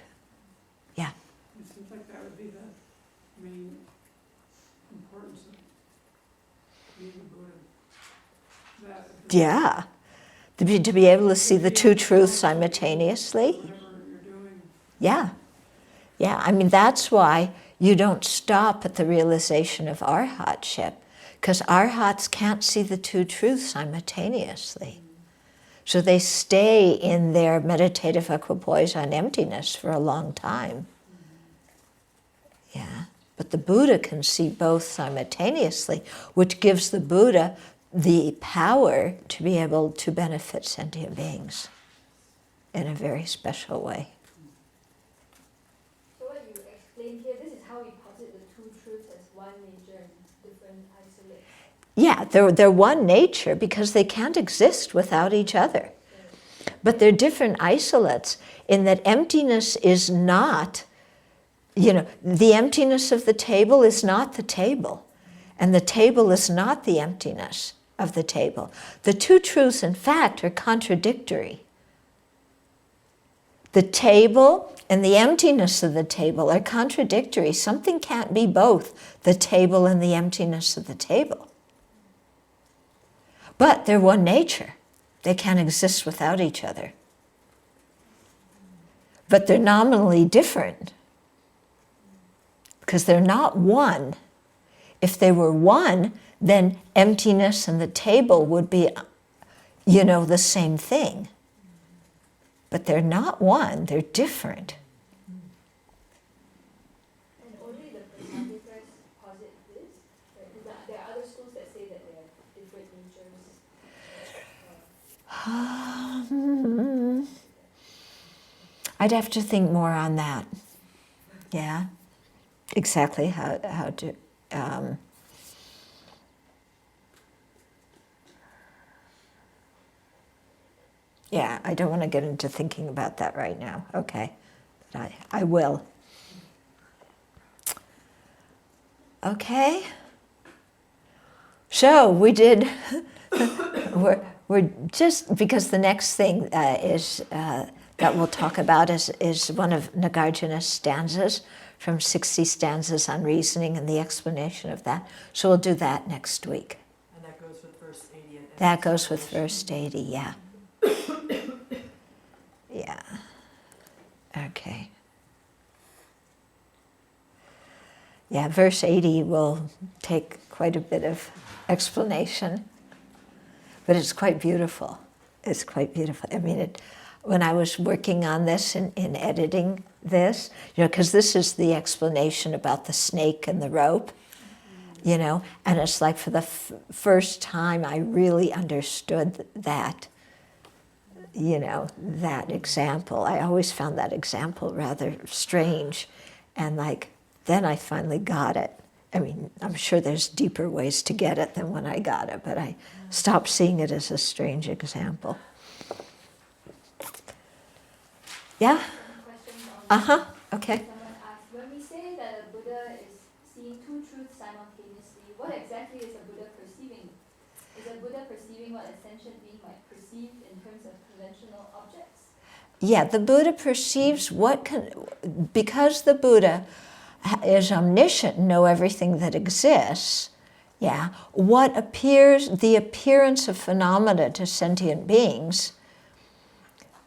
Yeah? It seems like that would be the main importance of being a Buddha. Yeah. To be able to see the two truths simultaneously. Whatever you're doing. Yeah. Yeah, I mean, that's why you don't stop at the realization of arhatship, because arhats can't see the two truths simultaneously. So they stay in their meditative equipoise on emptiness for a long time. Yeah, but the Buddha can see both simultaneously, which gives the Buddha the power to be able to benefit sentient beings in a very special way. So what you explained here, this is how we posit the two truths as one nature and different isolates. Yeah, they're one nature because they can't exist without each other. But they're different isolates in that emptiness is not, you know, the emptiness of the table is not the table. And the table is not the emptiness of the table. The two truths, in fact, are contradictory. The table and the emptiness of the table are contradictory. Something can't be both the table and the emptiness of the table. But they're one nature. They can't exist without each other. But they're nominally different because they're not one. If they were one, then emptiness and the table would be, you know, the same thing. But they're not one, they're different. And only the Prasangikars posit this? Right? There are other schools that say that they are different natures. I'd have to think more on that. Yeah, exactly how to. Yeah, I don't want to get into thinking about that right now. Okay, but I will. Okay. So we did. we're just because the next thing is that we'll talk about is one of Nagarjuna's stanzas from 60 stanzas on reasoning and the explanation of that. So we'll do that next week. And that goes with verse 80 and That goes with verse 80, yeah. Yeah. Okay. Yeah, verse 80 will take quite a bit of explanation, but it's quite beautiful. It's quite beautiful. I mean, when I was working on this in editing this, because this is the explanation about the snake and the rope, and it's like for the first time I really understood that, that example. I always found that example rather strange, and then I finally got it. I mean, I'm sure there's deeper ways to get it than when I got it, but I stopped seeing it as a strange example. Yeah? Questions on Uh-huh. Okay. Someone asked, when we say that a Buddha is seeing two truths simultaneously, what exactly is a Buddha perceiving? Is a Buddha perceiving what a sentient being might perceive in terms of conventional objects? Yeah, the Buddha perceives because the Buddha is omniscient and know everything that exists, yeah, the appearance of phenomena to sentient beings,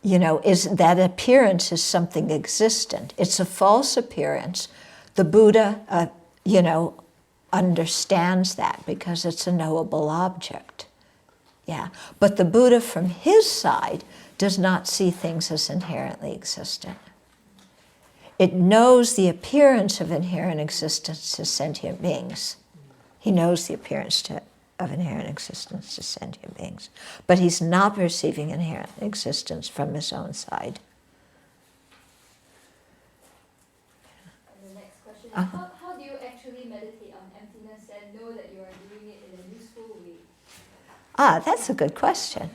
is that appearance is something existent. It's a false appearance. The Buddha, understands that because it's a knowable object. Yeah, but the Buddha from his side does not see things as inherently existent. It knows the appearance of inherent existence to sentient beings. He knows the appearance of inherent existence to sentient beings, but he's not perceiving inherent existence from his own side. And the next question is, Uh-huh. how do you actually meditate on emptiness and know that you are doing it in a useful way? That's a good question.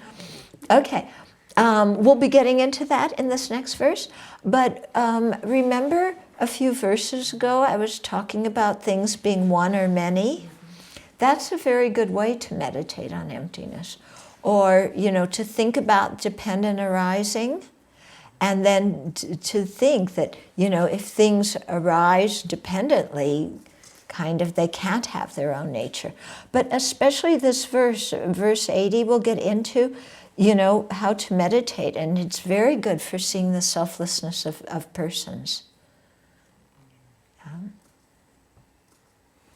Okay, we'll be getting into that in this next verse, but remember a few verses ago I was talking about things being one or many? That's a very good way to meditate on emptiness. Or, to think about dependent arising, and then to think that, if things arise dependently, they can't have their own nature. But especially this verse 80, we'll get into, how to meditate, and it's very good for seeing the selflessness of persons. I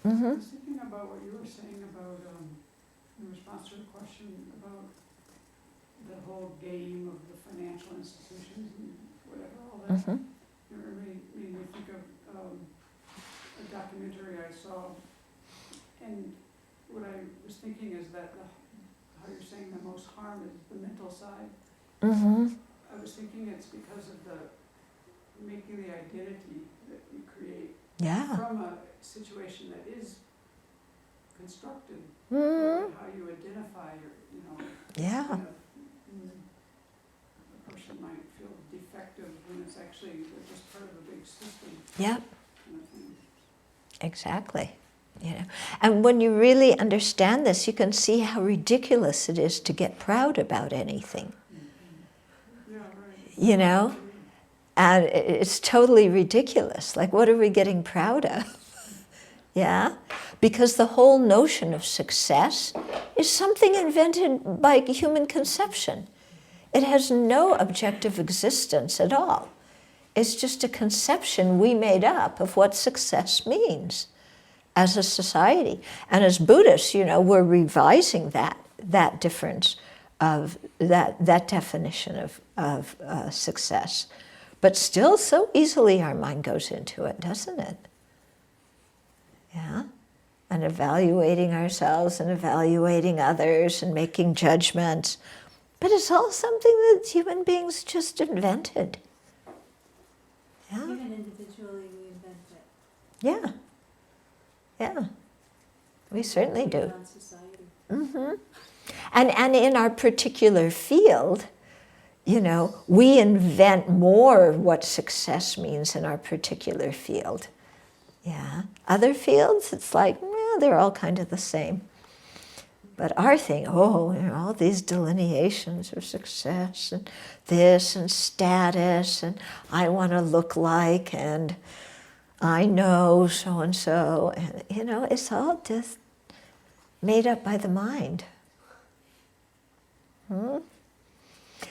was thinking about what you were saying about, in response to the question about the whole game of the financial institutions and whatever, all that. Mm-hmm. It made me think of a documentary I saw, and what I was thinking is that how you're saying the most harm is the mental side. Mm-hmm. I was thinking it's because of making the identity that you create Yeah. from a situation that is constructed, Mm-hmm. how you identify Yeah. a person might feel defective when it's actually they're just part of a big system Yep. kind of thing. Exactly. And when you really understand this, you can see how ridiculous it is to get proud about anything. Yeah, right. And it's totally ridiculous. Like, what are we getting proud of? Yeah? Because the whole notion of success is something invented by human conception. It has no objective existence at all. It's just a conception we made up of what success means as a society. And as Buddhists, we're revising that difference of that definition of success. But still, so easily our mind goes into it, doesn't it? Yeah? And evaluating ourselves and evaluating others and making judgments. But it's all something that human beings just invented. Yeah? Even individually, we invent it. Yeah. Yeah. We certainly do. On society. Mm-hmm. And in our particular field, we invent more what success means in our particular field. Yeah. Other fields, it's like, well, they're all kind of the same. But our thing, all these delineations of success and this and status and I want to look like and I know so-and-so. And, it's all just made up by the mind.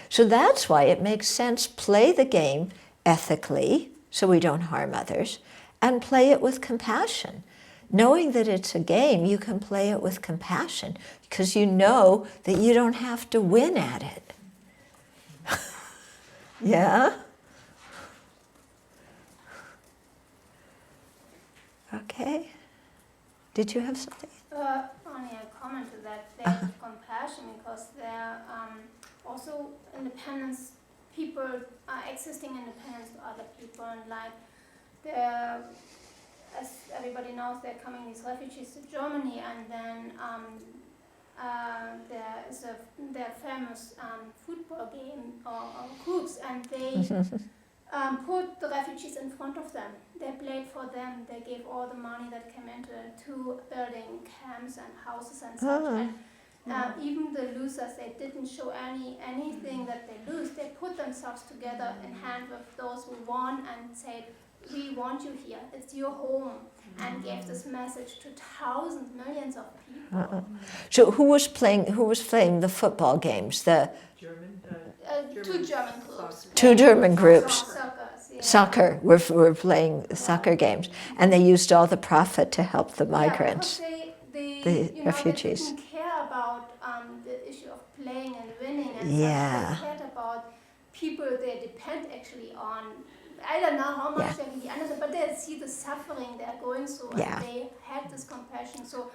So that's why it makes sense, play the game ethically, so we don't harm others, and play it with compassion. Knowing that it's a game, you can play it with compassion because you know that you don't have to win at it. Yeah? Okay. Did you have something? Only a comment to that. There's compassion because there also independence. People are existing independence to other people, and like there, as everybody knows, they're coming these refugees to Germany, and then there is their famous football game or groups, and they put the refugees in front of them. They played for them. They gave all the money that came into it to building camps and houses and such. And even the losers, they didn't show anything that they lose. They put themselves together in hand with those who won and said, "We want you here. It's your home," and gave this message to thousands, millions of people. So who was playing the football games? The German, Two German groups. two German groups. Yeah. Soccer, were playing soccer games, and they used all the profit to help the migrants, the refugees. They didn't care about the issue of playing and winning and Yeah. such. They cared about people they depend actually on. I don't know how much they really understand, but they see the suffering they're going through, Yeah. and they had this compassion. So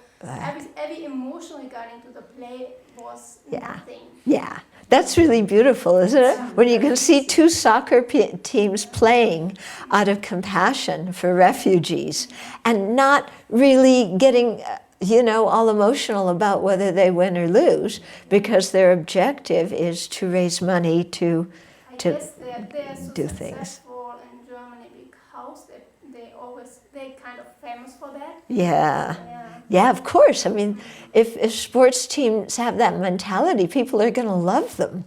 every emotion regarding to the play was nothing. Yeah, that's really beautiful, isn't it? When you can see two soccer teams playing out of compassion for refugees and not really getting, all emotional about whether they win or lose, because their objective is to raise money to I guess they're so do things. successful in Germany because they kind of famous for that. Yeah. Yeah. Yeah, of course. I mean, if sports teams have that mentality, people are going to love them.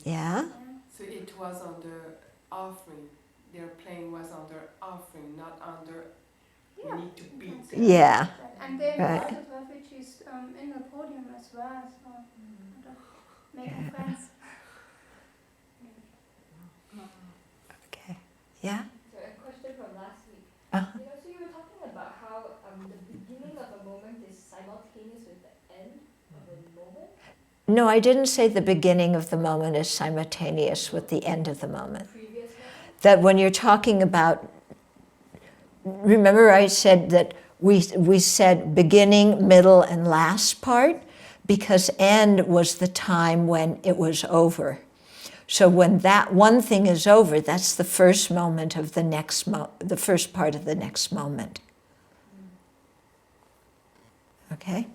Yeah? So it was under offering. Their playing was under offering, not under we need to beat them. Yeah. And they Right. invited refugees in the podium as well, so making friends. Okay. Yeah? So a question from last week. Uh-huh. So you were talking about how the beginning of a moment is simultaneous with the end of a moment. No, I didn't say the beginning of the moment is simultaneous with the end of the moment. Previous moment. That when you're talking about, remember I said that we said beginning, middle, and last part, because end was the time when it was over. So when that one thing is over, that's the first moment of the next the first part of the next moment. Okay?